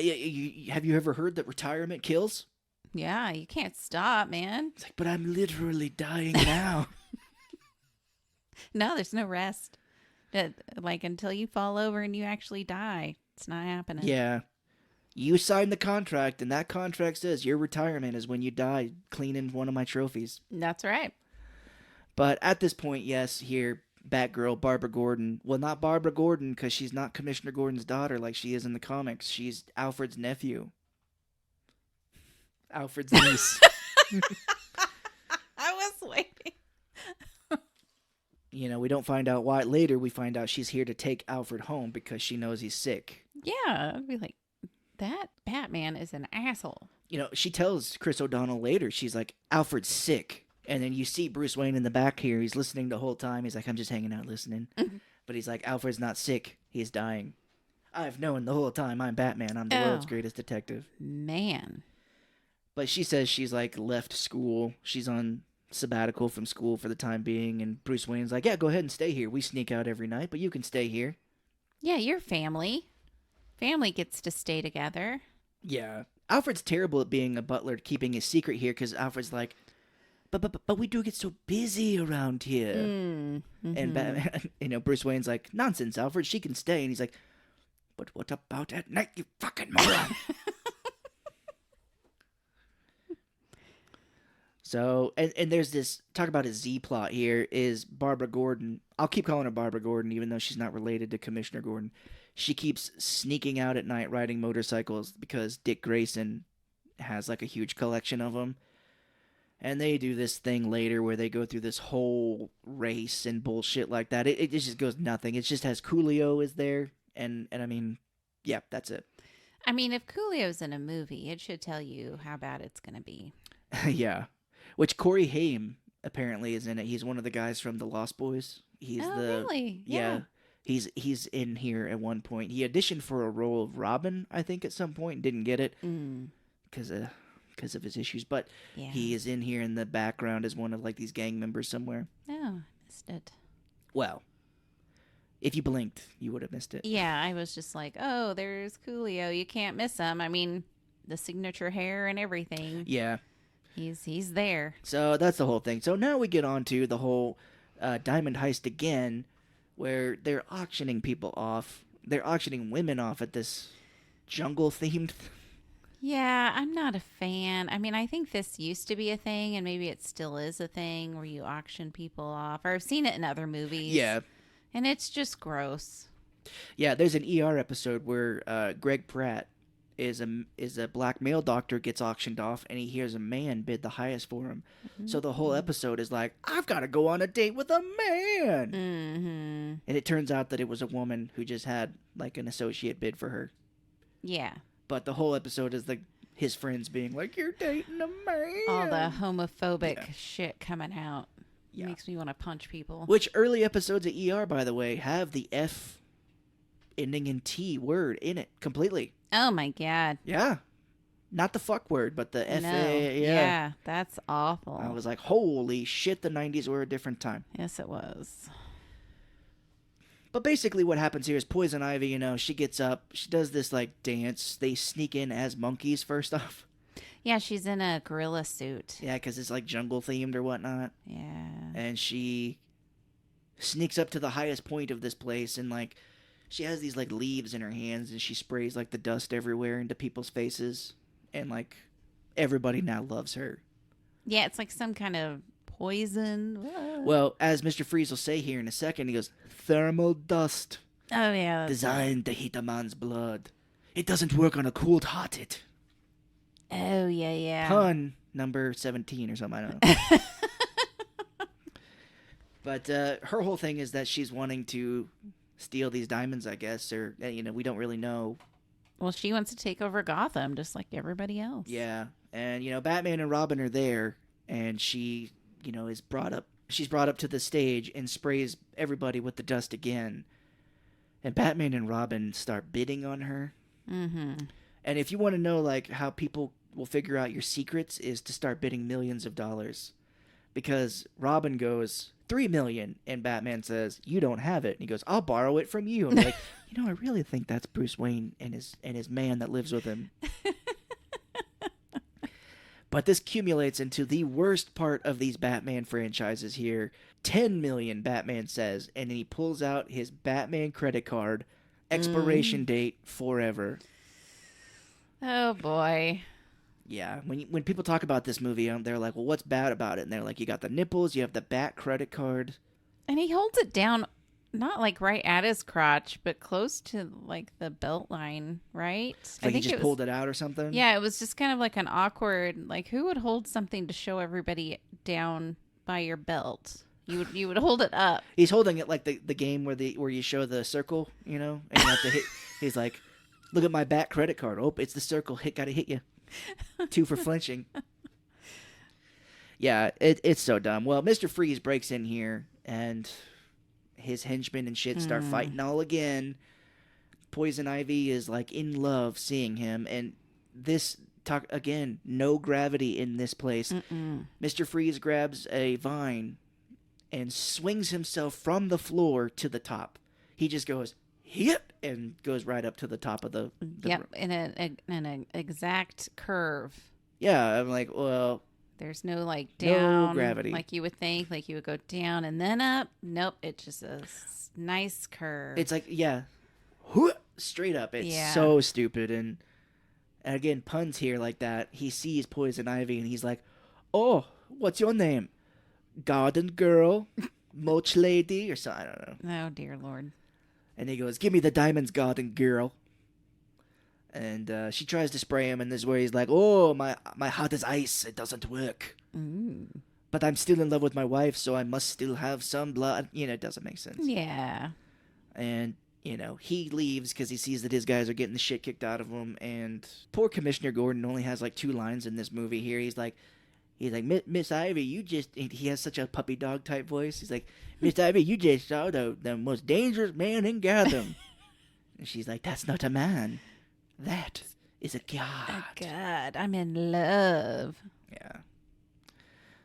Have you ever heard that retirement kills? Yeah, you can't stop, man. It's like, but I'm literally dying now. No, there's no rest. Like, until you fall over and you actually die, it's not happening. Yeah. You signed the contract, and that contract says your retirement is when you die cleaning one of my trophies. That's right. But at this point, yes, here, Batgirl, Barbara Gordon. Well, not Barbara Gordon, because she's not Commissioner Gordon's daughter like she is in the comics. She's Alfred's nephew. Alfred's niece. I was waiting. We don't find out why. Later, we find out she's here to take Alfred home because she knows he's sick. Yeah, I'd be like, that Batman is an asshole. She tells Chris O'Donnell later, she's like, Alfred's sick. And then you see Bruce Wayne in the back here. He's listening the whole time. He's like, I'm just hanging out listening. But he's like, Alfred's not sick. He's dying. I've known the whole time I'm Batman. I'm the world's greatest detective. Man. But she says she's like left school. She's on sabbatical from school for the time being. And Bruce Wayne's like, yeah, go ahead and stay here. We sneak out every night, but you can stay here. Yeah, you're family. Family gets to stay together. Yeah. Alfred's terrible at being a butler, keeping his secret here, because Alfred's like, but we do get so busy around here. And Batman, Bruce Wayne's like, nonsense, Alfred. She can stay. And he's like, but what about at night, you fucking moron? So, and there's this, talk about a Z plot here, is Barbara Gordon. I'll keep calling her Barbara Gordon, even though she's not related to Commissioner Gordon. She keeps sneaking out at night riding motorcycles because Dick Grayson has like a huge collection of them. And they do this thing later where they go through this whole race and bullshit like that. It just goes nothing. It just has Coolio is there. And I mean, yeah, that's it. I mean, if Coolio's in a movie, it should tell you how bad it's going to be. Yeah. Which Corey Haim apparently is in it. He's one of the guys from The Lost Boys. He's really? Yeah. He's in here at one point. He auditioned for a role of Robin, I think, at some point, and didn't get it because of his issues. But he is in here in the background as one of like these gang members somewhere. Oh, missed it. Well, if you blinked, you would have missed it. Yeah, I was just like, oh, there's Coolio. You can't miss him. I mean, the signature hair and everything. Yeah. He's there. So that's the whole thing. So now we get on to the whole diamond heist again, where they're auctioning people off. They're auctioning women off at this jungle-themed Yeah, I'm not a fan. I mean, I think this used to be a thing, and maybe it still is a thing where you auction people off. Or I've seen it in other movies. Yeah. And it's just gross. Yeah, there's an ER episode where Greg Pratt is a black male doctor, gets auctioned off, and he hears a man bid the highest for him. So the whole episode is like, I've got to go on a date with a man. And it turns out that it was a woman who just had like an associate bid for her. Yeah. But the whole episode is like his friends being like, you're dating a man. All the homophobic shit coming out. Yeah. Makes me want to punch people. Which early episodes of ER, by the way, have the F ending in T word in it completely. Oh my God. Yeah. Not the fuck word, but the F. No. Yeah. Yeah, that's awful. I was like, holy shit, the 90s were a different time. Yes, it was. But basically what happens here is Poison Ivy, she gets up, she does this like dance. They sneak in as monkeys first off. Yeah, she's in a gorilla suit. Yeah, because it's like jungle themed or whatnot. Yeah. And she sneaks up to the highest point of this place and like she has these like leaves in her hands and she sprays like the dust everywhere into people's faces. And like everybody now loves her. Yeah, it's like some kind of poison. Well, as Mr. Freeze will say here in a second, he goes, thermal dust. Oh, yeah. Designed to heat a man's blood. It doesn't work on a cold-hearted. Oh, yeah. Pun number 17 or something, I don't know. But her whole thing is that she's wanting to steal these diamonds, I guess, or, we don't really know. Well, she wants to take over Gotham just like everybody else. Yeah, and, Batman and Robin are there, and she, is brought up. She's brought up to the stage and sprays everybody with the dust again. And Batman and Robin start bidding on her. Mm-hmm. And if you want to know, like, how people will figure out your secrets is to start bidding millions of dollars. Because Robin goes, $3 million, and Batman says, you don't have it. And he goes, I'll borrow it from you. I'm like, I really think that's Bruce Wayne and his man that lives with him. But this accumulates into the worst part of these Batman franchises here. 10 million, Batman says, and then he pulls out his Batman credit card, expiration date forever. Oh, boy. Yeah, when people talk about this movie, they're like, well, what's bad about it? And they're like, you got the nipples, you have the Bat credit card. And he holds it down, not like right at his crotch, but close to like the belt line, right? Like he just pulled it out or something? Yeah, it was just kind of like an awkward, like who would hold something to show everybody down by your belt? You would hold it up. He's holding it like the game where you show the circle, and you have to hit. He's like, look at my Bat credit card. Oh, it's the circle. Gotta hit you. 2 for flinching. Yeah, it's so dumb. Well, Mr. Freeze breaks in here, and his henchmen and shit start fighting all again. Poison Ivy is like in love seeing him, and this talk again. No gravity in this place. Mr. Freeze grabs a vine and swings himself from the floor to the top. He just goes hit and goes right up to the top of the yep, in an exact curve. Yeah, I'm like, well, There's no like No down gravity. like you would think, like you would go down and then up. Nope, it's just a nice curve. It's like, yeah, straight up. It's Yeah. so stupid. And again, puns here like that. He sees Poison Ivy and he's like, "Oh, what's your name? Garden Girl, Moch Lady, or something." I don't know. Oh dear Lord. And he goes, "Give me the diamonds, Garden Girl." And she tries to spray him, and this is where he's like, "Oh, my heart is ice. It doesn't work. Ooh. But I'm still in love with my wife, so I must still have some blood." It doesn't make sense. Yeah. And he leaves because he sees that his guys are getting the shit kicked out of him. And poor Commissioner Gordon only has like 2 lines in this movie here. He's like, "Miss Ivy, you just," he has such a puppy dog type voice. He's like, "Miss Ivy, you just saw the most dangerous man in Gotham." And she's like, "That's not a man. That is a god." Oh, God, I'm in love. Yeah.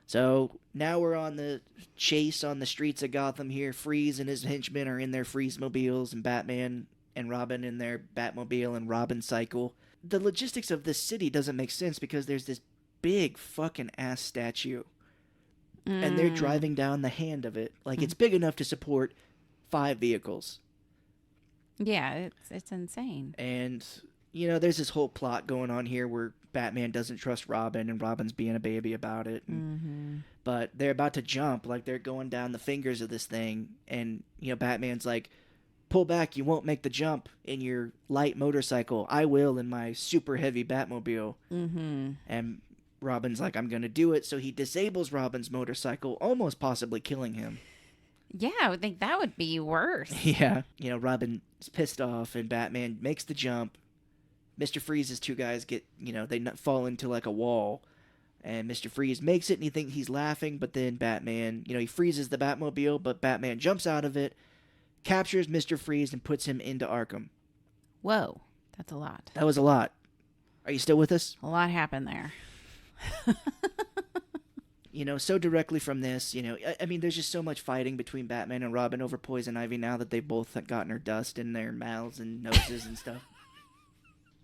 So now we're on the chase on the streets of Gotham here. Freeze and his henchmen are in their Freeze-mobiles, and Batman and Robin in their Batmobile and Robin Cycle. The logistics of this city doesn't make sense because there's this big fucking ass statue. And they're driving down the hand of it. Like, it's big enough to support 5 vehicles. Yeah, it's insane. And, there's this whole plot going on here where Batman doesn't trust Robin and Robin's being a baby about it. But they're about to jump, like they're going down the fingers of this thing. And, Batman's like, "Pull back, you won't make the jump in your light motorcycle. I will in my super heavy Batmobile." And Robin's like, "I'm going to do it." So he disables Robin's motorcycle, almost possibly killing him. Yeah, I would think that would be worse. Yeah. Robin's pissed off and Batman makes the jump. Mr. Freeze's 2 guys get, they fall into like a wall. And Mr. Freeze makes it and he thinks he's laughing, but then Batman, he freezes the Batmobile, but Batman jumps out of it, captures Mr. Freeze, and puts him into Arkham. Whoa, that's a lot. That was a lot. Are you still with us? A lot happened there. So directly from this, I mean, there's just so much fighting between Batman and Robin over Poison Ivy now that they've both gotten her dust in their mouths and noses and stuff.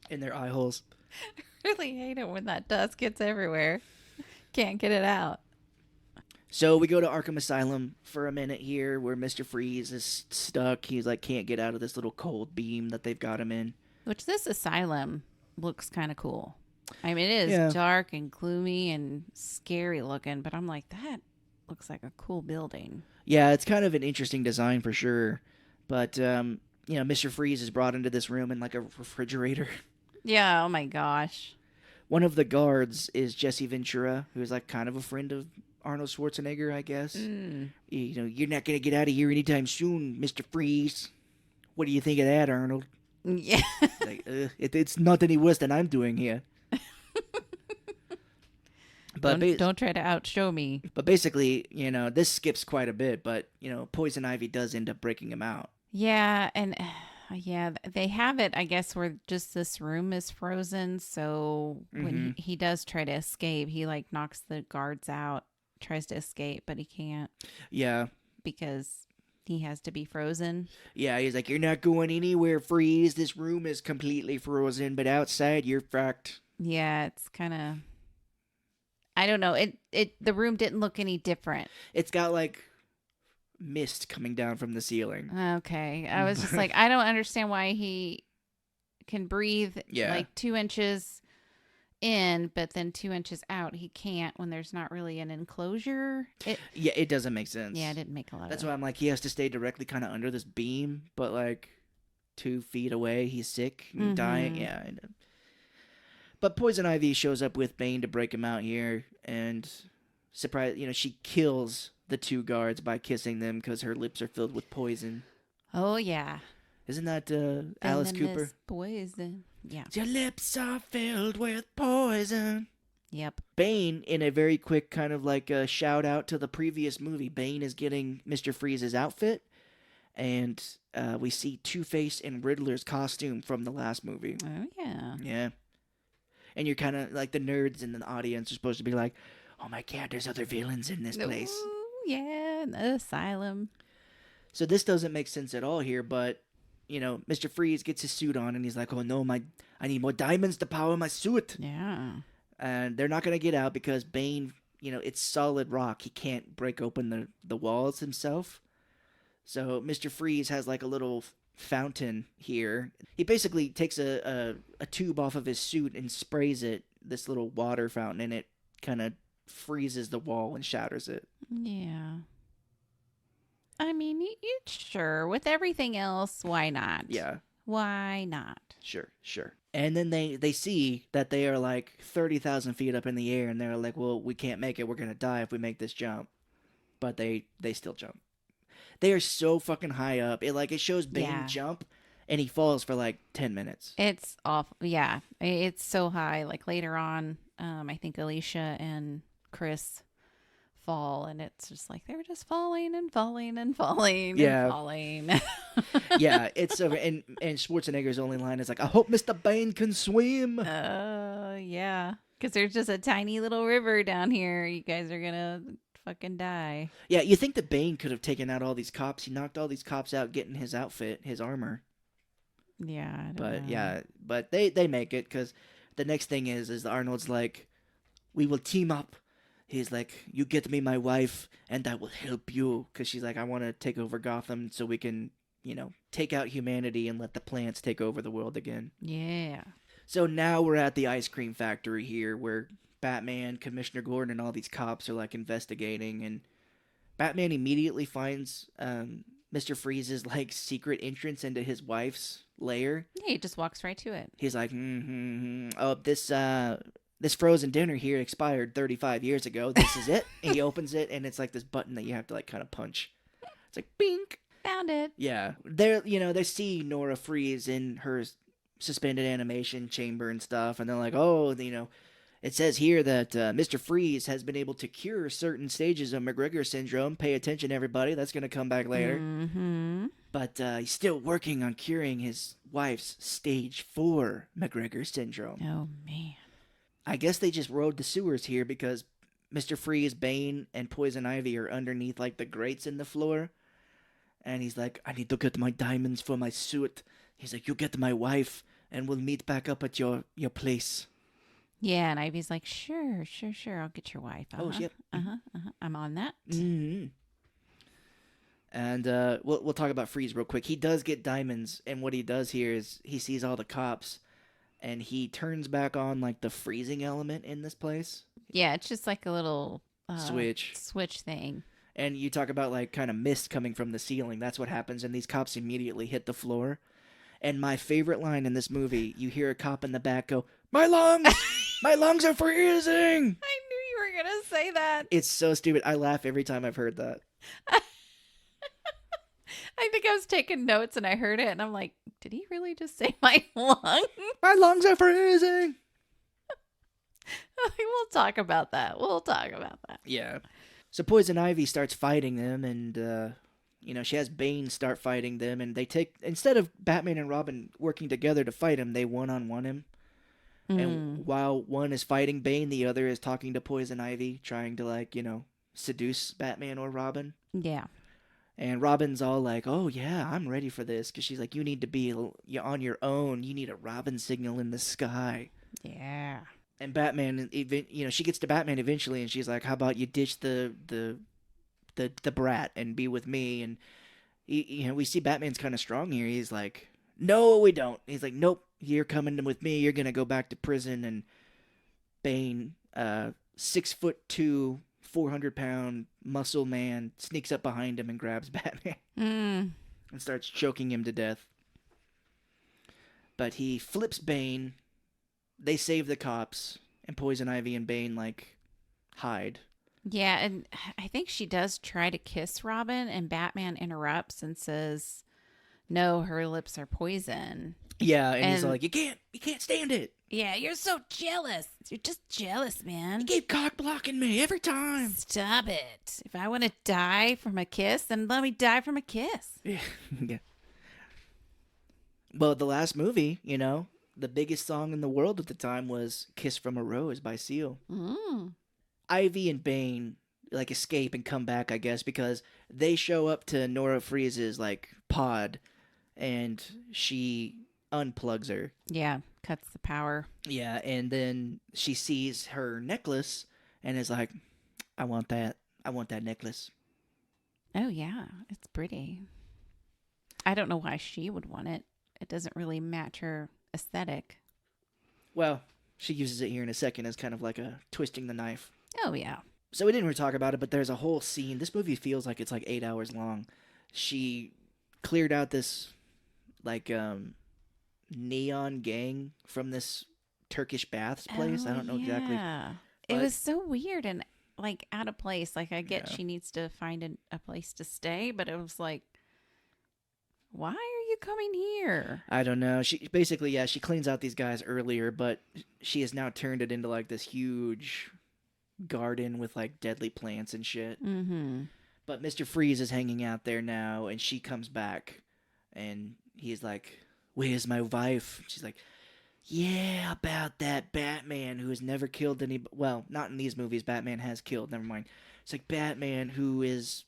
In their eye holes. I really hate it when that dust gets everywhere. Can't get it out. So we go to Arkham Asylum for a minute here where Mr. Freeze is stuck. He's like, can't get out of this little cold beam that they've got him in. Which this asylum looks kind of cool. I mean, it is dark and gloomy and scary looking, but I'm like, that looks like a cool building. Yeah, it's kind of an interesting design for sure. But, Mr. Freeze is brought into this room in like a refrigerator. Yeah, oh my gosh. One of the guards is Jesse Ventura, who's like kind of a friend of Arnold Schwarzenegger, I guess. You're not going to get out of here anytime soon, Mr. Freeze. What do you think of that, Arnold? Yeah. Like, it's not any worse than I'm doing here. But don't try to outshow me. But basically, this skips quite a bit, but, Poison Ivy does end up breaking him out. Yeah, and they have it, I guess, where just this room is frozen, so when he does try to escape, he like knocks the guards out, tries to escape, but he can't. Yeah. Because he has to be frozen. Yeah, he's like, "You're not going anywhere, Freeze. This room is completely frozen, but outside you're fucked." Yeah, it's kind of, I don't know. The room didn't look any different. It's got like mist coming down from the ceiling. Okay. I was just like, I don't understand why he can breathe like 2 inches in, but then 2 inches out. He can't when there's not really an enclosure. It doesn't make sense. Yeah, it didn't make a lot That's of why I'm like, he has to stay directly kind of under this beam, but like 2 feet away, he's sick and dying. Yeah, I know. But Poison Ivy shows up with Bane to break him out here, and surprise, she kills the 2 guards by kissing them because her lips are filled with poison. Oh yeah. Isn't that Alice Cooper? Poison. Yeah. Your lips are filled with poison. Yep. Bane, in a very quick kind of like a shout out to the previous movie, Bane is getting Mr. Freeze's outfit, and we see Two-Face in Riddler's costume from the last movie. Oh yeah. Yeah. And you're kind of like the nerds in the audience are supposed to be like, "Oh my God, there's other villains in this place." Ooh, yeah, the asylum. So this doesn't make sense at all here, but, Mr. Freeze gets his suit on and he's like, "Oh no, I need more diamonds to power my suit." Yeah. and they're not going to get out because Bane, it's solid rock. He can't break open the walls himself. So Mr. Freeze has like a little fountain here. He basically takes a tube off of his suit and sprays it, this little water fountain, and it kind of freezes the wall and shatters it. Yeah. I mean, you sure. With everything else, why not? Yeah. Why not? Sure. And then they see that they are like 30,000 feet up in the air, and they're like, well, we can't make it. We're going to die if we make this jump. But they still jump. They are so fucking high up. It shows Bane jump, and he falls for like 10 minutes. It's awful. Yeah. It's so high. Like later on, I think Alicia and Chris fall, and it's just like they're just falling and falling and falling and falling. Yeah, it's so, and Schwarzenegger's only line is like, I hope Mr. Bane can swim. Yeah, because there's just a tiny little river down here. You guys are gonna fucking die. Yeah, you think that Bane could have taken out all these cops. He knocked all these cops out getting his outfit, his armor. Yeah, I don't but know. yeah, but they make it, because the next thing is Arnold's like, we will team up. He's like, you get me my wife, and I will help you. Because she's like, I want to take over Gotham so we can, take out humanity and let the plants take over the world again. Yeah. So now we're at the ice cream factory here, where Batman, Commissioner Gordon, and all these cops are like investigating. And Batman immediately finds Mr. Freeze's like secret entrance into his wife's lair. Yeah, he just walks right to it. He's like, oh, this frozen dinner here expired 35 years ago. This is it. And he opens it, and it's like this button that you have to like kind of punch. It's like, bink. Found it. Yeah. They see Nora Freeze in her suspended animation chamber and stuff, and they're like, oh, it says here that Mr. Freeze has been able to cure certain stages of McGregor syndrome. Pay attention, everybody. That's going to come back later. Mm-hmm. But he's still working on curing his wife's stage 4 McGregor syndrome. Oh, man. I guess they just rode the sewers here because Mr. Freeze, Bane, and Poison Ivy are underneath like the grates in the floor. And he's like, I need to get my diamonds for my suit. He's like, you get my wife, and we'll meet back up at your place. Yeah, and Ivy's like, sure. I'll get your wife. Oh, yep. I'm on that. Mm-hmm. And we'll talk about Freeze real quick. He does get diamonds, and what he does here is he sees all the cops, and he turns back on like the freezing element in this place. Yeah, it's just like a little switch thing. And you talk about like kind of mist coming from the ceiling. That's what happens, and these cops immediately hit the floor. And my favorite line in this movie, you hear a cop in the back go, "My lungs! My lungs are freezing!" I knew you were going to say that. It's so stupid. I laugh every time I've heard that. I think I was taking notes and I heard it, and I'm like, did he really just say my lung? My lungs are freezing! We'll talk about that. Yeah. So Poison Ivy starts fighting them, and, she has Bane start fighting them, and they instead of Batman and Robin working together to fight him, they one-on-one him. And while one is fighting Bane, the other is talking to Poison Ivy, trying to, seduce Batman or Robin. Yeah. And Robin's all like, oh, yeah, I'm ready for this. Because she's like, you need to be on your own. You need a Robin signal in the sky. Yeah. And Batman, she gets to Batman eventually, and she's like, how about you ditch the brat and be with me? And, we see Batman's kind of strong here. He's like, no, we don't. He's like, nope, you're coming with me. You're going to go back to prison. And Bane, 6'2", 400-pound muscle man, sneaks up behind him and grabs Batman and starts choking him to death. But he flips Bane. They save the cops, and Poison Ivy and Bane hide. Yeah, and I think she does try to kiss Robin, and Batman interrupts and says, no, her lips are poison. Yeah, and he's like, you can't stand it. Yeah, you're so jealous. You're just jealous, man. You keep cock blocking me every time. Stop it. If I want to die from a kiss, then let me die from a kiss. Yeah. Well, the last movie, the biggest song in the world at the time was Kiss from a Rose by Seal. Ivy and Bane escape and come back, I guess, because they show up to Nora Freeze's pod, and she unplugs her. Yeah, cuts the power. Yeah, and then she sees her necklace and is like, I want that. I want that necklace. Oh, yeah. It's pretty. I don't know why she would want it. It doesn't really match her aesthetic. Well, she uses it here in a second as kind of like a twisting the knife. Oh, yeah. So we didn't really talk about it, but there's a whole scene. This movie feels like it's like 8 hours long. She cleared out this like neon gang from this Turkish baths place. I don't know exactly. It but- was so weird and like out of place. Like I get Yeah. she needs to find a place to stay, but it was like, why are you coming here? I don't know. She basically, yeah, she cleans out these guys earlier, but she has now turned it into like this huge garden with like deadly plants and shit. Mm-hmm. But Mr. Freeze is hanging out there now, and she comes back, and he's like, "Where's my wife?" She's like, "Yeah, about that Batman who has never killed any. Well, not in these movies. Batman has killed. Never mind. It's like Batman who is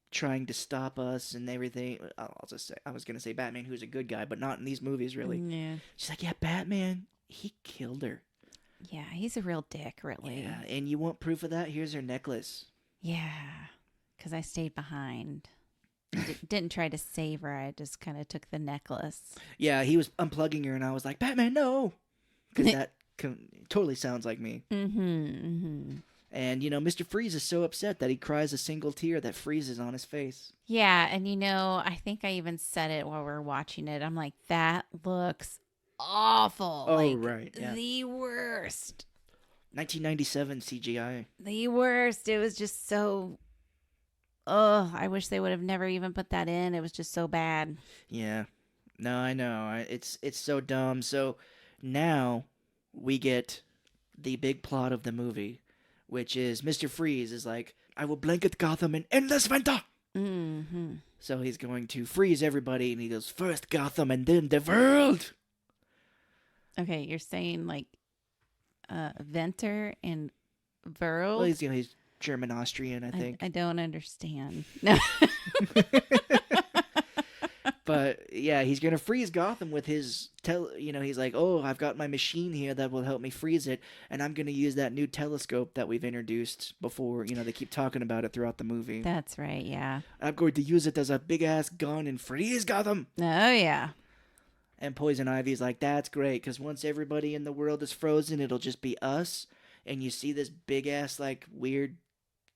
trying to stop us and everything. I'll just say I was gonna say Batman who's a good guy, but not in these movies, really." Yeah. She's like, "Yeah, Batman. He killed her. Yeah, he's a real dick, really. Yeah, and you want proof of that? Here's her necklace." Yeah. Because I stayed behind. Didn't try to save her. I just kind of took the necklace. Yeah, he was unplugging her, and I was like, "Batman, no," because that totally sounds like me. Mm-hmm. Mm-hmm. And Mr. Freeze is so upset that he cries a single tear that freezes on his face. Yeah, and I think I even said it while we were watching it. I'm like, that looks awful. Oh, like, right, yeah. The worst. 1997 CGI. The worst. It was just so. Oh, I wish they would have never even put that in. It was just so bad. Yeah, no, I know. It's so dumb. So now we get the big plot of the movie, which is Mr. Freeze is like, "I will blanket Gotham in endless winter." Mm-hmm. So he's going to freeze everybody, and he goes, "First Gotham and then the world." Okay, you're saying like Venter and Verl? Well, he's German Austrian, I think. I don't understand. No. But yeah, he's gonna freeze Gotham with his he's like, "Oh, I've got my machine here that will help me freeze it, and I'm gonna use that new telescope that we've introduced before." They keep talking about it throughout the movie. That's right, yeah. "I'm going to use it as a big ass gun and freeze Gotham." Oh, yeah. And Poison Ivy's like, "That's great, because once everybody in the world is frozen, it'll just be us. And you see this big ass like weird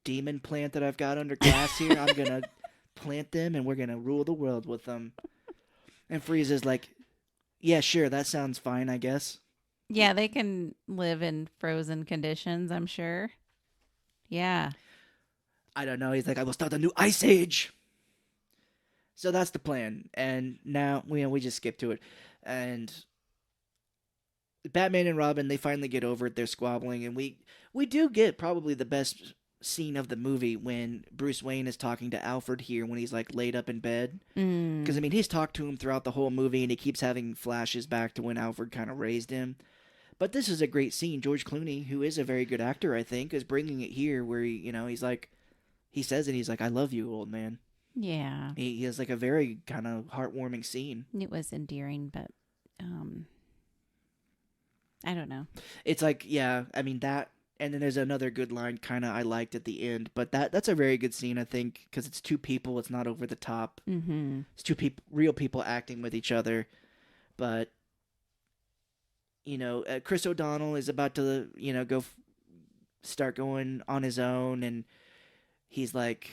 demon plant that I've got under glass here. I'm gonna plant them, and we're gonna rule the world with them." And Freeze is like, "Yeah, sure, that sounds fine, I guess." Yeah, they can live in frozen conditions, I'm sure. Yeah. I don't know. He's like, "I will start a new ice age." So that's the plan. And now we just skip to it. And Batman and Robin, they finally get over it. They're squabbling, and we do get probably the best scene of the movie when Bruce Wayne is talking to Alfred here when he's like laid up in bed. Mm. Because he's talked to him throughout the whole movie, and he keeps having flashes back to when Alfred kind of raised him. But this is a great scene. George Clooney, who is a very good actor, I think, is bringing it here where he's like, he says it. He's like, "I love you, old man." Yeah. He has like a very kind of heartwarming scene. It was endearing, but I don't know. It's like, yeah, that, and then there's another good line kind of I liked at the end, but that's a very good scene, I think, because it's two people. It's not over the top. Mm-hmm. It's two real people acting with each other. But Chris O'Donnell is about to go start going on his own, and he's like,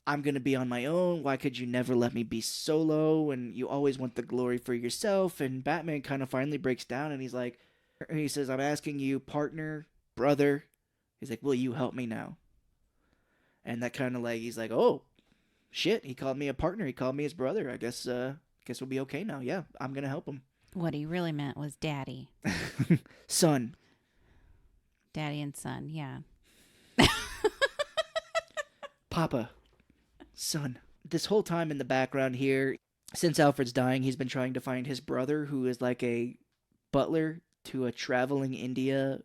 "I'm gonna be on my own. Why could you never let me be solo? And you always want the glory for yourself." And Batman kind of finally breaks down, and he says, "I'm asking you, partner, brother." He's like, "Will you help me now?" And that kind of like, he's like, "Oh shit, he called me a partner. He called me his brother. I guess we'll be okay now. Yeah, I'm gonna help him." What he really meant was daddy. Son. Daddy and son, yeah. Papa. Son. This whole time in the background here, since Alfred's dying, he's been trying to find his brother, who is like a butler to a traveling India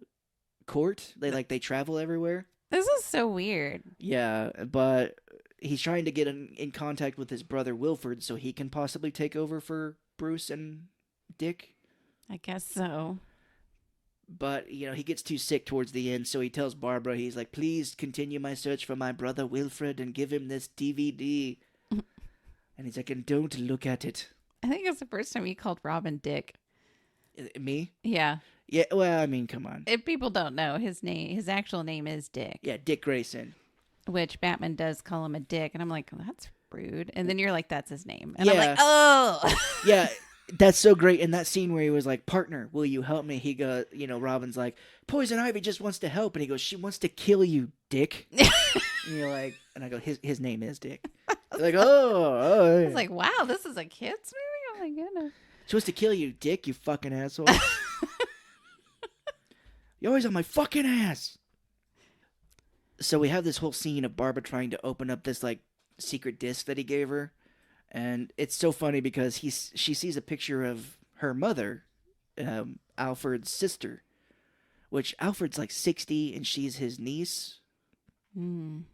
court. They travel everywhere. This is so weird. Yeah, but he's trying to get in contact with his brother Wilford so he can possibly take over for Bruce and Dick. I guess so. But, you know, he gets too sick towards the end, so he tells Barbara, he's like, please continue my search for my brother Wilfred and give him this DVD. And he's like, and don't look at it. I think it's the first time he called Robin Dick. Me? Yeah. Yeah, well, I mean, come on. If people don't know, his actual name is Dick. Yeah, Dick Grayson. Which Batman does call him a dick. And I'm like, well, that's rude. And then you're like, that's his name. And Yeah. I'm like, oh. Yeah, that's so great. In that scene where he was like, partner, will you help me? He goes, you know, Robin's like, Poison Ivy just wants to help. And he goes, she wants to kill you, Dick. And you're like, and I go, his name is Dick. Like, oh. I was like, wow, this is a kid's movie? Oh my goodness. She wants to kill you, Dick, you fucking asshole. You're always on my fucking ass. So we have this whole scene of Barbara trying to open up this, like, secret disc that he gave her. And it's so funny because she sees a picture of her mother, Alfred's sister. Which, Alfred's like 60 and she's his niece. Mm.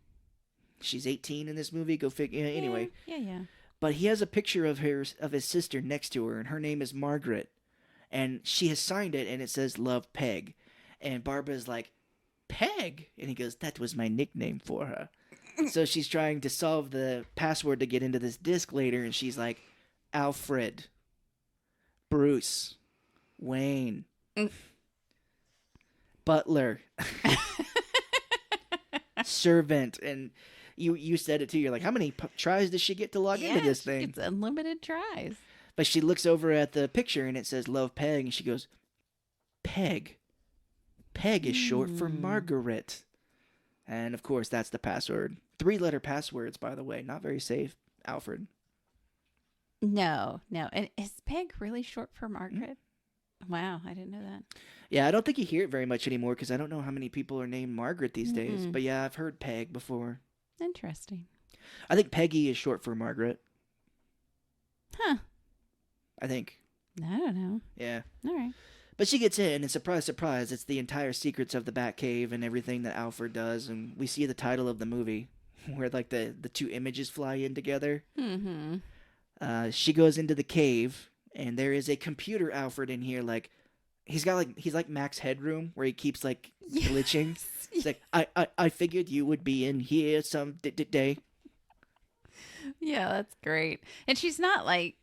She's 18 in this movie, go figure. Anyway. Yeah. But he has a picture of his sister next to her, and her name is Margaret. And she has signed it, and it says, Love, Peg. And Barbara's like, Peg? And he goes, that was my nickname for her. So she's trying to solve the password to get into this disc later, and she's like, Alfred, Bruce, Wayne, Butler, Servant, and you said it too. You're like, how many tries does she get to log into this thing? It's unlimited tries. But she looks over at the picture, and it says Love, Peg, and she goes, Peg. Peg is short for Margaret. And, of course, that's the password. 3-letter passwords, by the way. Not very safe, Alfred. No. And is Peg really short for Margaret? Wow, I didn't know that. Yeah, I don't think you hear it very much anymore because I don't know how many people are named Margaret these days. But, yeah, I've heard Peg before. Interesting. I think Peggy is short for Margaret. Huh. I think. I don't know. Yeah. All right. But she gets in, and surprise, surprise, it's the entire secrets of the Batcave and everything that Alfred does. And we see the title of the movie where, like, the two images fly in together. Mm-hmm. She goes into the cave, and there is a computer Alfred in here, like, he's like Max Headroom, where he keeps, like, glitching. It's like, I figured you would be in here some day. Yeah, that's great. And she's not, like,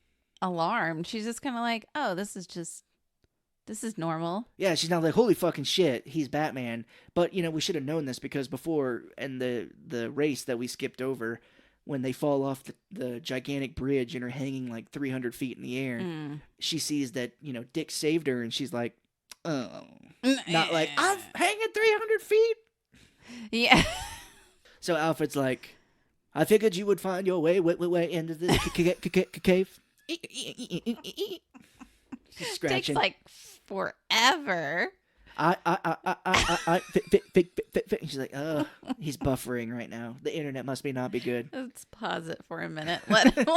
alarmed. She's just kind of like, oh, this is normal. Yeah, she's not like, holy fucking shit, he's Batman. But, you know, we should have known this because before, in the race that we skipped over, when they fall off the gigantic bridge and are hanging like 300 feet in the air, she sees that, you know, Dick saved her, and she's like, oh. Not like, I'm hanging 300 feet. Yeah. So Alfred's like, I figured you would find your way into the cave. She's scratching. Takes like forever. She's like, oh, he's buffering right now. The internet must not be good. Let's pause it for a minute. Let him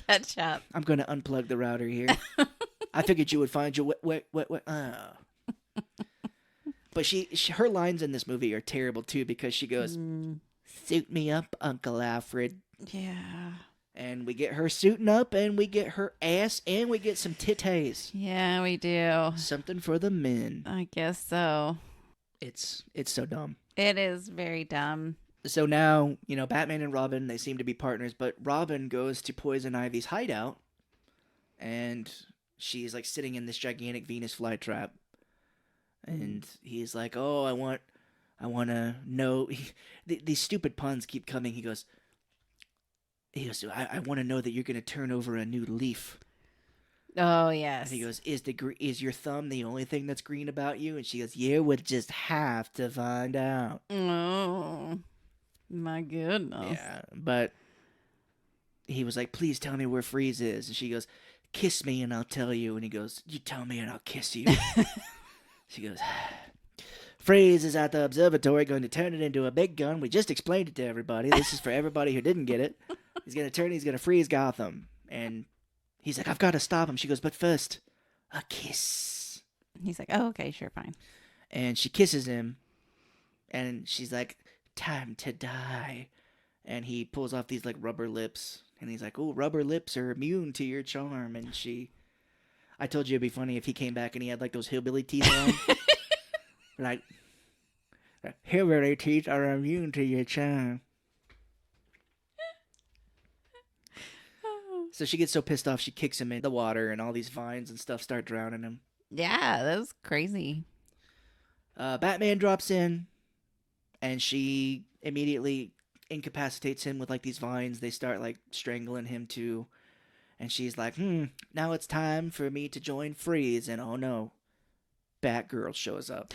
catch up. I'm going to unplug the router here. I figured you would find your way. Oh. But her lines in this movie are terrible too because she goes, suit me up, Uncle Alfred. Yeah. And we get her suiting up, and we get her ass, and we get some titties. Yeah, we do. Something for the men. I guess so. It's so dumb. It is very dumb. So now, you know, Batman and Robin, they seem to be partners, but Robin goes to Poison Ivy's hideout, and she's, like, sitting in this gigantic Venus flytrap. And he's like, oh, I want to know. These stupid puns keep coming. He goes, I want to know that you're going to turn over a new leaf. Oh, yes. And he goes, is your thumb the only thing that's green about you? And she goes, you would just have to find out. Oh, my goodness. Yeah, but he was like, please tell me where Freeze is. And she goes, kiss me and I'll tell you. And he goes, you tell me and I'll kiss you. She goes, Freeze is at the observatory going to turn it into a big gun. We just explained it to everybody. This is for everybody who didn't get it. He's going to freeze Gotham. And he's like, I've got to stop him. She goes, but first, a kiss. He's like, oh, okay, sure, fine. And she kisses him. And she's like, time to die. And he pulls off these like rubber lips. And he's like, oh, rubber lips are immune to your charm. And I told you it'd be funny if he came back and he had like those hillbilly teeth on. Like, hillbilly teeth are immune to your charm. So she gets so pissed off, she kicks him in the water, and all these vines and stuff start drowning him. Yeah, that was crazy. Batman drops in, and she immediately incapacitates him with like these vines. They start like strangling him too. And she's like, now it's time for me to join Freeze. And oh no, Batgirl shows up.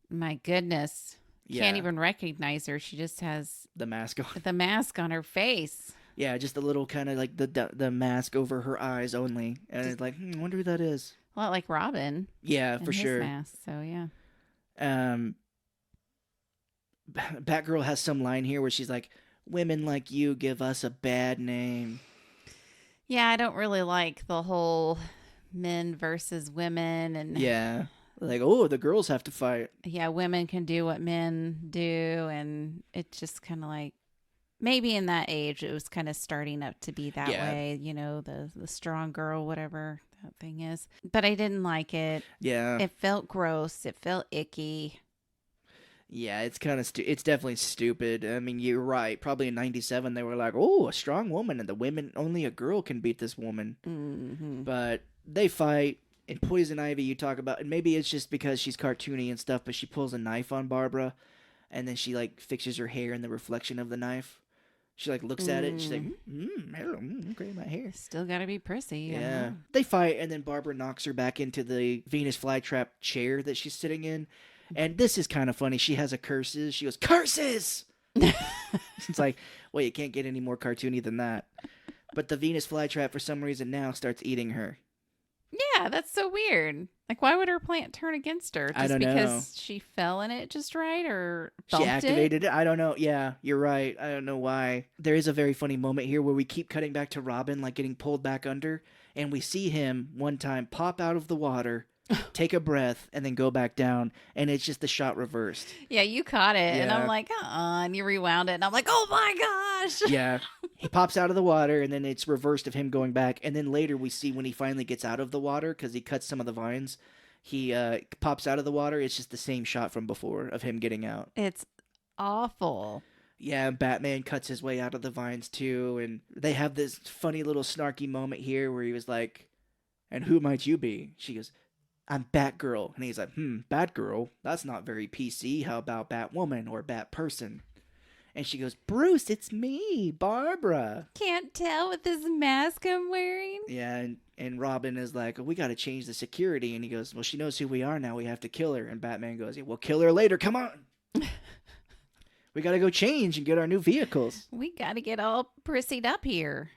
My goodness. Yeah. Can't even recognize her. She just has The mask on. the mask on her face. Yeah, just a little kind of like the mask over her eyes only. And it's like, I wonder who that is. A lot like Robin. Yeah, and for his sure. Mask, so yeah. Batgirl has some line here where she's like, women like you give us a bad name. Yeah, I don't really like the whole men versus women. And Yeah. Like, oh, the girls have to fight. yeah, women can do what men do. And it's just kind of like, maybe in that age, it was kind of starting up to be that Yeah. way, you know, the strong girl, whatever that thing is. But I didn't like it. Yeah. It felt gross. It felt icky. Yeah, it's kind of it's definitely stupid. I mean, you're right. Probably in '97 they were like, "Oh, a strong woman, and the women only a girl can beat this woman." Mm-hmm. But they fight. And Poison Ivy, you talk about, and maybe it's just because she's cartoony and stuff, but she pulls a knife on Barbara, and then she like fixes her hair in the reflection of the knife. She like looks at it, and she's like, hello, okay, my hair. Still got to be prissy. Yeah. They fight, and then Barbara knocks her back into the Venus flytrap chair that she's sitting in. And this is kind of funny. She has a curses. She goes, curses! It's like, well, you can't get any more cartoony than that. But the Venus flytrap, for some reason, now starts eating her. Yeah, that's so weird. Like, why would her plant turn against her? Just I don't because she fell in it just right or bumped She activated it? I don't know. Yeah, you're right. I don't know why. There is a very funny moment here where we keep cutting back to Robin, like getting pulled back under, and we see him one time pop out of the water, take a breath, and then go back down, and it's just the shot reversed. Yeah, you caught it. And Yeah. I'm like, and you rewound it. And I'm like, oh my gosh. Yeah. He pops out of the water, and then it's reversed of him going back. And then later we see when he finally gets out of the water, because he cuts some of the vines, he pops out of the water. It's just the same shot from before of him getting out. It's awful. Yeah, and Batman cuts his way out of the vines too, and they have this funny little snarky moment here where he was like, and who might you be? She goes, I'm Batgirl. And he's like, Batgirl? That's not very PC. How about Batwoman or Batperson? And she goes, Bruce, it's me, Barbara. Can't tell with this mask I'm wearing. Yeah, and Robin is like, we got to change the security. And he goes, well, she knows who we are now. We have to kill her. And Batman goes, yeah, we'll kill her later. Come on. We got to go change and get our new vehicles. We got to get all prissied up here.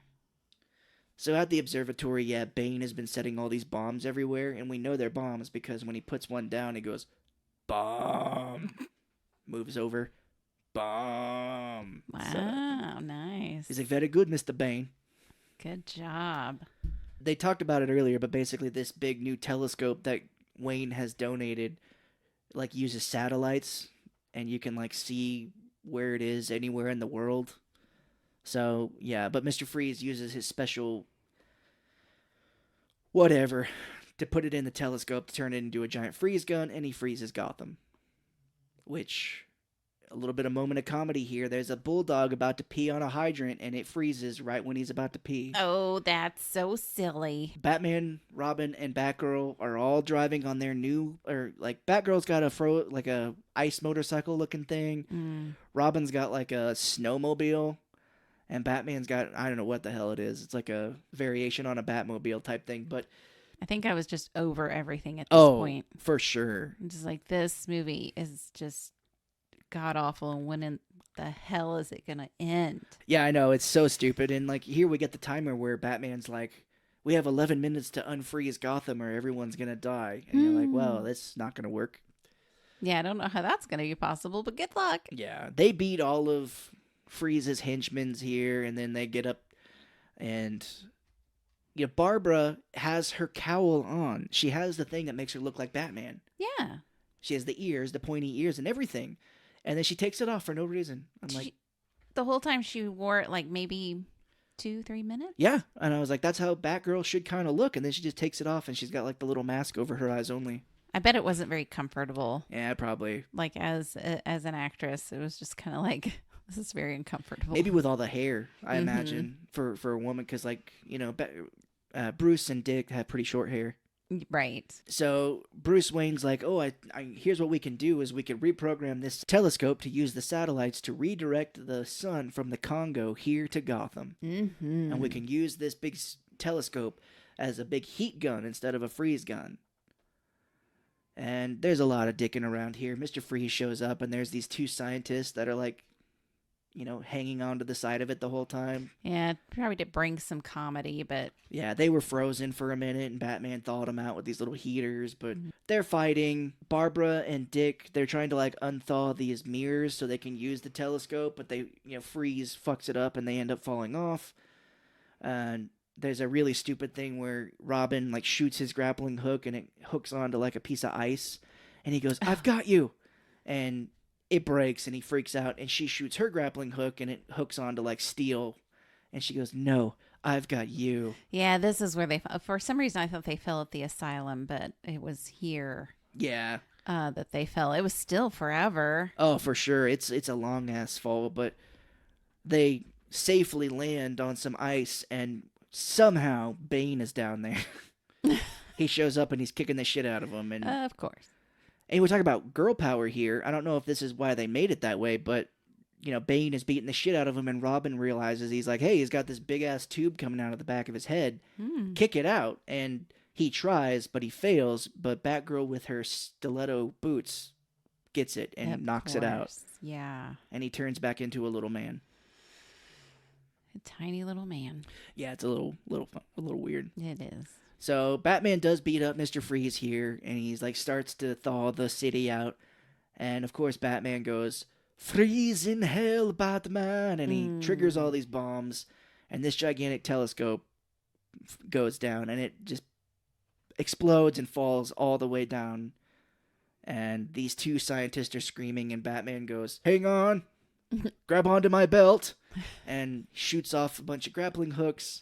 So at the observatory, yeah, Bane has been setting all these bombs everywhere. And we know they're bombs because when he puts one down, he goes, bomb. Moves over. Bomb. Wow, So, nice. he's like, very good, Mr. Bane. Good job. They talked about it earlier, but basically this big new telescope that Wayne has donated, like, uses satellites, and you can, like, see where it is anywhere in the world. So, yeah, but Mr. Freeze uses his special whatever to put it in the telescope to turn it into a giant freeze gun, and he freezes Gotham. Which, a little bit of moment of comedy here. There's a bulldog about to pee on a hydrant, and it freezes right when he's about to pee. Oh, that's so silly. Batman, Robin, and Batgirl are all driving on their new, or like Batgirl's got a ice motorcycle looking thing. Robin's got like a snowmobile, and Batman's got, I don't know what the hell it is. It's like a variation on a Batmobile type thing, but I think I was just over everything at this point. for sure. I'm just like, this movie is just god awful, and when in the hell is it gonna end? Yeah, I know, it's so stupid. And like here we get the timer where Batman's like, we have 11 minutes to unfreeze Gotham or everyone's gonna die. And you're like, well, that's not gonna work. Yeah, I don't know how that's gonna be possible, but good luck. Yeah, they beat all of Freeze's henchmen here, and then they get up, and Barbara has her cowl on. She has the thing that makes her look like Batman. Yeah. She has the ears, the pointy ears, and everything. And then she takes it off for no reason. I'm like, The whole time she wore it like maybe 2-3 minutes. Yeah, and I was like, that's how Batgirl should kind of look. And then she just takes it off, and she's got like the little mask over her eyes only. I bet it wasn't very comfortable. Yeah, probably. Like as an actress, it was just kind of like, this is very uncomfortable. Maybe with all the hair, I imagine, for a woman, because like Bruce and Dick have pretty short hair. Right. So Bruce Wayne's like, oh, I here's what we can do is we can reprogram this telescope to use the satellites to redirect the sun from the Congo here to Gotham. Mm-hmm. And we can use this big telescope as a big heat gun instead of a freeze gun. And there's a lot of dicking around here. Mr. Freeze shows up, and there's these two scientists that are like, hanging on to the side of it the whole time. Yeah, probably to bring some comedy, but... Yeah, they were frozen for a minute, and Batman thawed them out with these little heaters, but they're fighting. Barbara and Dick, they're trying to, like, unthaw these mirrors so they can use the telescope, but they, Freeze fucks it up, and they end up falling off. And there's a really stupid thing where Robin, like, shoots his grappling hook, and it hooks onto, like, a piece of ice, and he goes, I've got you! And it breaks, and he freaks out, and she shoots her grappling hook, and it hooks onto, like, steel. And she goes, no, I've got you. Yeah, this is where for some reason I thought they fell at the asylum, but it was here. Yeah. That they fell. It was still forever. Oh, for sure. It's a long-ass fall, but they safely land on some ice, and somehow Bane is down there. He shows up, and he's kicking the shit out of him. And Of course. And we're talking about girl power here. I don't know if this is why they made it that way, but, Bane is beating the shit out of him, and Robin realizes, he's like, hey, he's got this big-ass tube coming out of the back of his head. Kick it out. And he tries, but he fails, but Batgirl with her stiletto boots gets it and knocks it out. Yeah. And he turns back into a little man. A tiny little man. Yeah, it's a little weird. It is. So Batman does beat up Mr. Freeze here, and he's like starts to thaw the city out. And of course Batman goes, freeze in hell, Batman, and he triggers all these bombs, and this gigantic telescope goes down, and it just explodes and falls all the way down. And these two scientists are screaming, and Batman goes, hang on, grab onto my belt, and shoots off a bunch of grappling hooks.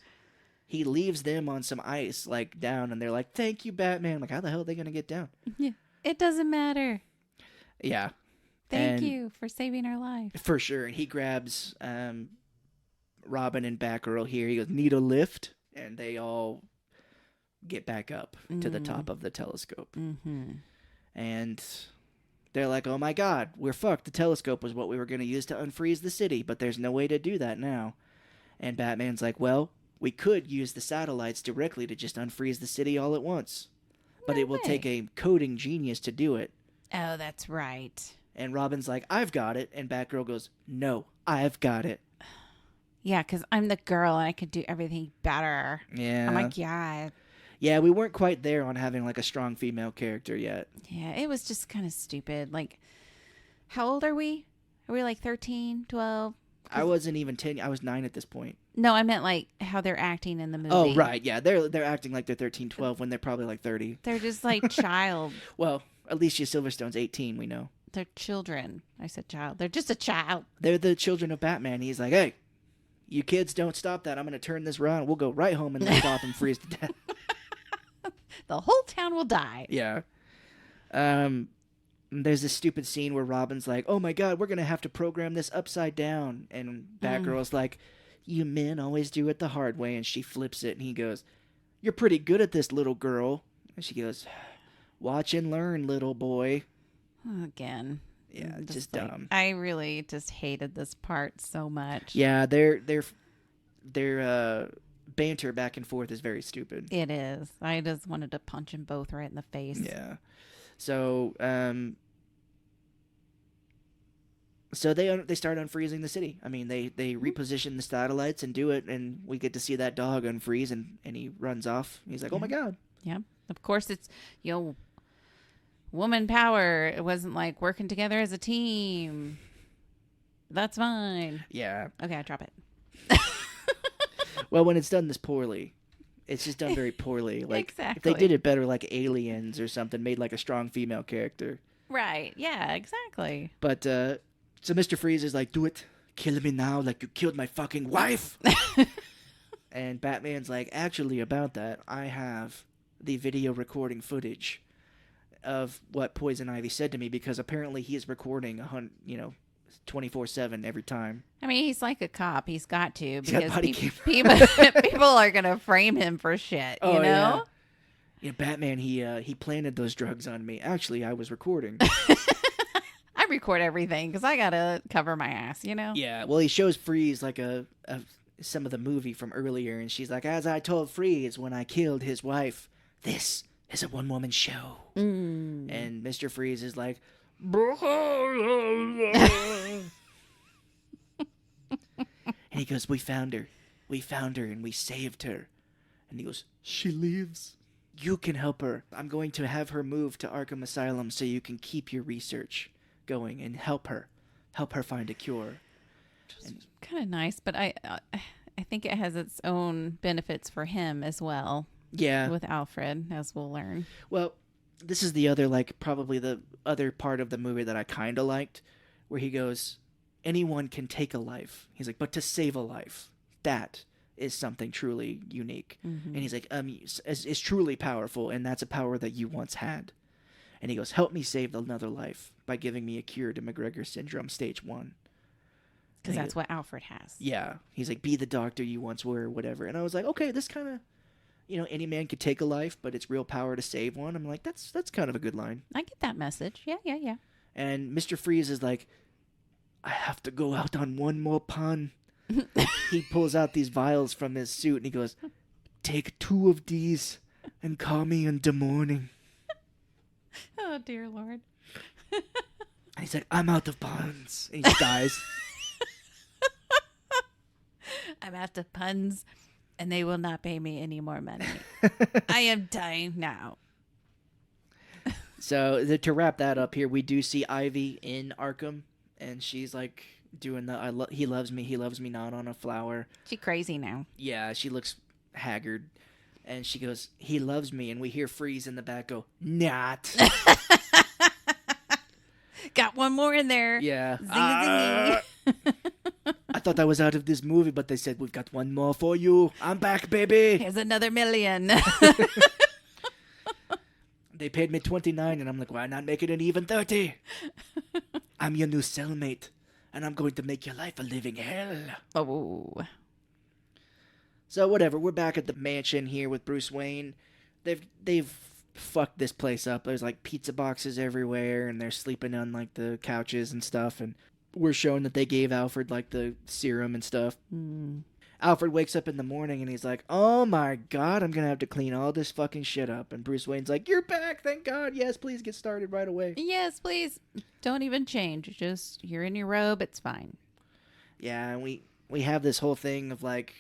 He leaves them on some ice, like, down, and they're like, thank you, Batman. I'm like, how the hell are they going to get down? Yeah. It doesn't matter. Yeah. Thank you for saving our life. For sure. And he grabs Robin and Batgirl here. He goes, need a lift? And they all get back up to the top of the telescope. Mm-hmm. And they're like, oh my god, we're fucked. The telescope was what we were going to use to unfreeze the city, but there's no way to do that now. And Batman's like, well, we could use the satellites directly to just unfreeze the city all at once. But it will take a coding genius to do it. Oh, that's right. And Robin's like, I've got it. And Batgirl goes, no, I've got it. Yeah, because I'm the girl and I could do everything better. Yeah. I'm like, yeah. Yeah, we weren't quite there on having like a strong female character yet. Yeah, it was just kind of stupid. Like, how old are we? Are we like 13, 12? I wasn't even 10. I was 9 at this point. No, I meant like how they're acting in the movie. Oh, right. Yeah, they're acting like they're 13, 12 when they're probably like 30. They're just like child. Well, Alicia Silverstone's 18, we know. They're children. I said child. They're just a child. They're the children of Batman. He's like, hey, you kids don't stop that. I'm going to turn this around. We'll go right home and let Gotham freeze to death. The whole town will die. Yeah. There's this stupid scene where Robin's like, oh my god, we're going to have to program this upside down. And Batgirl's like, you men always do it the hard way. And she flips it and he goes, you're pretty good at this, little girl. And she goes, watch and learn, little boy. Again. Yeah, just dumb. I really just hated this part so much. Yeah, their banter back and forth is very stupid. It is. I just wanted to punch them both right in the face. Yeah. So they start unfreezing the city. I mean, they reposition the satellites and do it, and we get to see that dog unfreeze, and he runs off. He's like, oh my god. Yeah. Of course, it's, woman power. It wasn't like working together as a team. That's fine. Yeah. Okay, I drop it. Well, when it's done this poorly, it's just done very poorly. Like, exactly. If they did it better, like Aliens or something, made like a strong female character. Right. Yeah, exactly. But, so Mr. Freeze is like, do it. Kill me now like you killed my fucking wife. And Batman's like, actually, about that, I have the video recording footage of what Poison Ivy said to me, because apparently he is recording 24/7 every time. I mean, he's like a cop. He's got to, He's got because body cam. people are going to frame him for shit, you know? Yeah. Yeah, Batman, he planted those drugs on me. Actually, I was recording. I record everything because I got to cover my ass, you know? Yeah, well, he shows Freeze like some of the movie from earlier, and she's like, as I told Freeze when I killed his wife, this is a one-woman show. And Mr. Freeze is like, and he goes, we found her, and we saved her. And he goes, she lives. You can help her. I'm going to have her move to Arkham Asylum so you can keep your research going and help her find a cure. Kind of nice, but I think it has its own benefits for him as well. Yeah. With Alfred, as we'll learn. Well, this is the other, probably the other part of the movie that I kind of liked, where he goes, anyone can take a life. He's like, but to save a life, that is something truly unique. And he's like, it's truly powerful, and that's a power that you once had. And he goes, help me save another life by giving me a cure to McGregor syndrome stage 1. Because that's what Alfred has. Yeah. He's like, be the doctor you once were, or whatever. And I was like, okay, this kind of, any man could take a life, but it's real power to save one. I'm like, that's kind of a good line. I get that message. Yeah. And Mr. Freeze is like, I have to go out on one more pun. He pulls out these vials from his suit, and he goes, take 2 of these and call me in the morning. Oh, dear Lord. And he's like, I'm out of puns. And he dies. I'm out of puns, and they will not pay me any more money. I am dying now. So to wrap that up here, we do see Ivy in Arkham, and she's like doing the he loves me not on a flower. She crazy now. Yeah, she looks haggard, and she goes, he loves me, and we hear Freeze in the back go, not. Got one more in there. Yeah. Zing-a-zing-a. I thought I was out of this movie, but they said, we've got one more for you. I'm back, baby. Here's another million. They paid me $29, and I'm like, why not make it an even 30? I'm your new cellmate, and I'm going to make your life a living hell. Oh. So whatever, we're back at the mansion here with Bruce Wayne. They've fucked this place up. There's like pizza boxes everywhere, and they're sleeping on like the couches and stuff, and we're showing that they gave Alfred like the serum and stuff. Alfred wakes up in the morning and he's like, oh my god, I'm gonna have to clean all this fucking shit up. And Bruce Wayne's like, you're back, thank god. Yes, please get started right away. Yes, please. Don't even change. Just, you're in your robe, it's fine. Yeah, and we have this whole thing of like,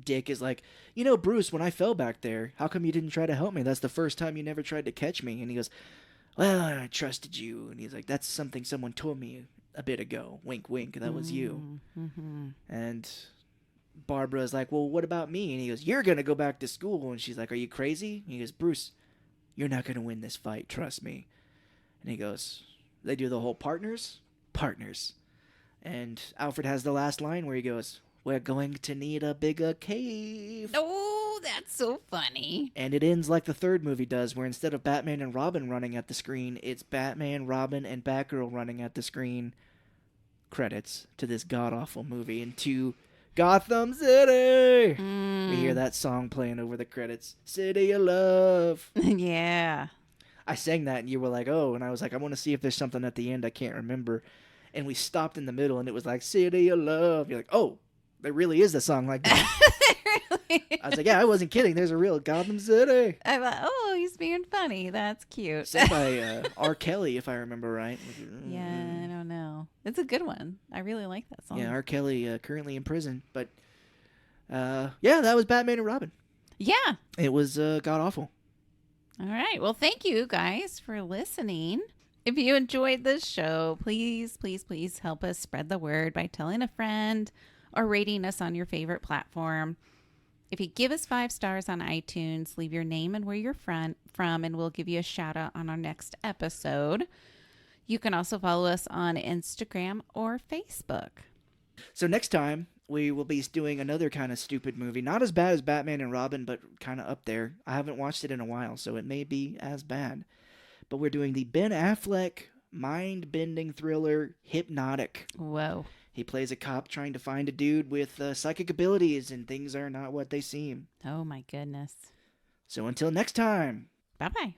Dick is like, Bruce, when I fell back there, how come you didn't try to help me? That's the first time you never tried to catch me. And he goes, well, I trusted you. And he's like, that's something someone told me a bit ago. Wink, wink. That was you. And Barbara's like, well, what about me? And he goes, you're going to go back to school. And she's like, are you crazy? And he goes, Bruce, you're not going to win this fight. Trust me. And he goes, they do the whole partners. And Alfred has the last line where he goes, we're going to need a bigger cave. Oh, that's so funny. And it ends like the third movie does, where instead of Batman and Robin running at the screen, it's Batman, Robin, and Batgirl running at the screen. Credits to this god-awful movie. And to Gotham City! We hear that song playing over the credits. City of Love. Yeah. I sang that, and you were like, oh. And I was like, I want to see if there's something at the end I can't remember. And we stopped in the middle, and it was like, City of Love. You're like, oh. There really is a song like that. Really? I was like, yeah, I wasn't kidding. There's a real Gotham City. I thought, oh, he's being funny. That's cute. Sang by R. Kelly, if I remember right. Yeah, I don't know. It's a good one. I really like that song. Yeah, R. Kelly currently in prison. But, yeah, that was Batman and Robin. Yeah. It was god-awful. All right. Well, thank you guys for listening. If you enjoyed this show, please, please, please help us spread the word by telling a friend or rating us on your favorite platform. If you give us 5 stars on iTunes, leave your name and where you're from, and we'll give you a shout out on our next episode. You can also follow us on Instagram or Facebook. So next time we will be doing another kind of stupid movie. Not as bad as Batman and Robin, but kind of up there. I haven't watched it in a while, so it may be as bad. But we're doing the Ben Affleck mind-bending thriller Hypnotic. Whoa. He plays a cop trying to find a dude with psychic abilities, and things are not what they seem. Oh, my goodness. So until next time. Bye-bye.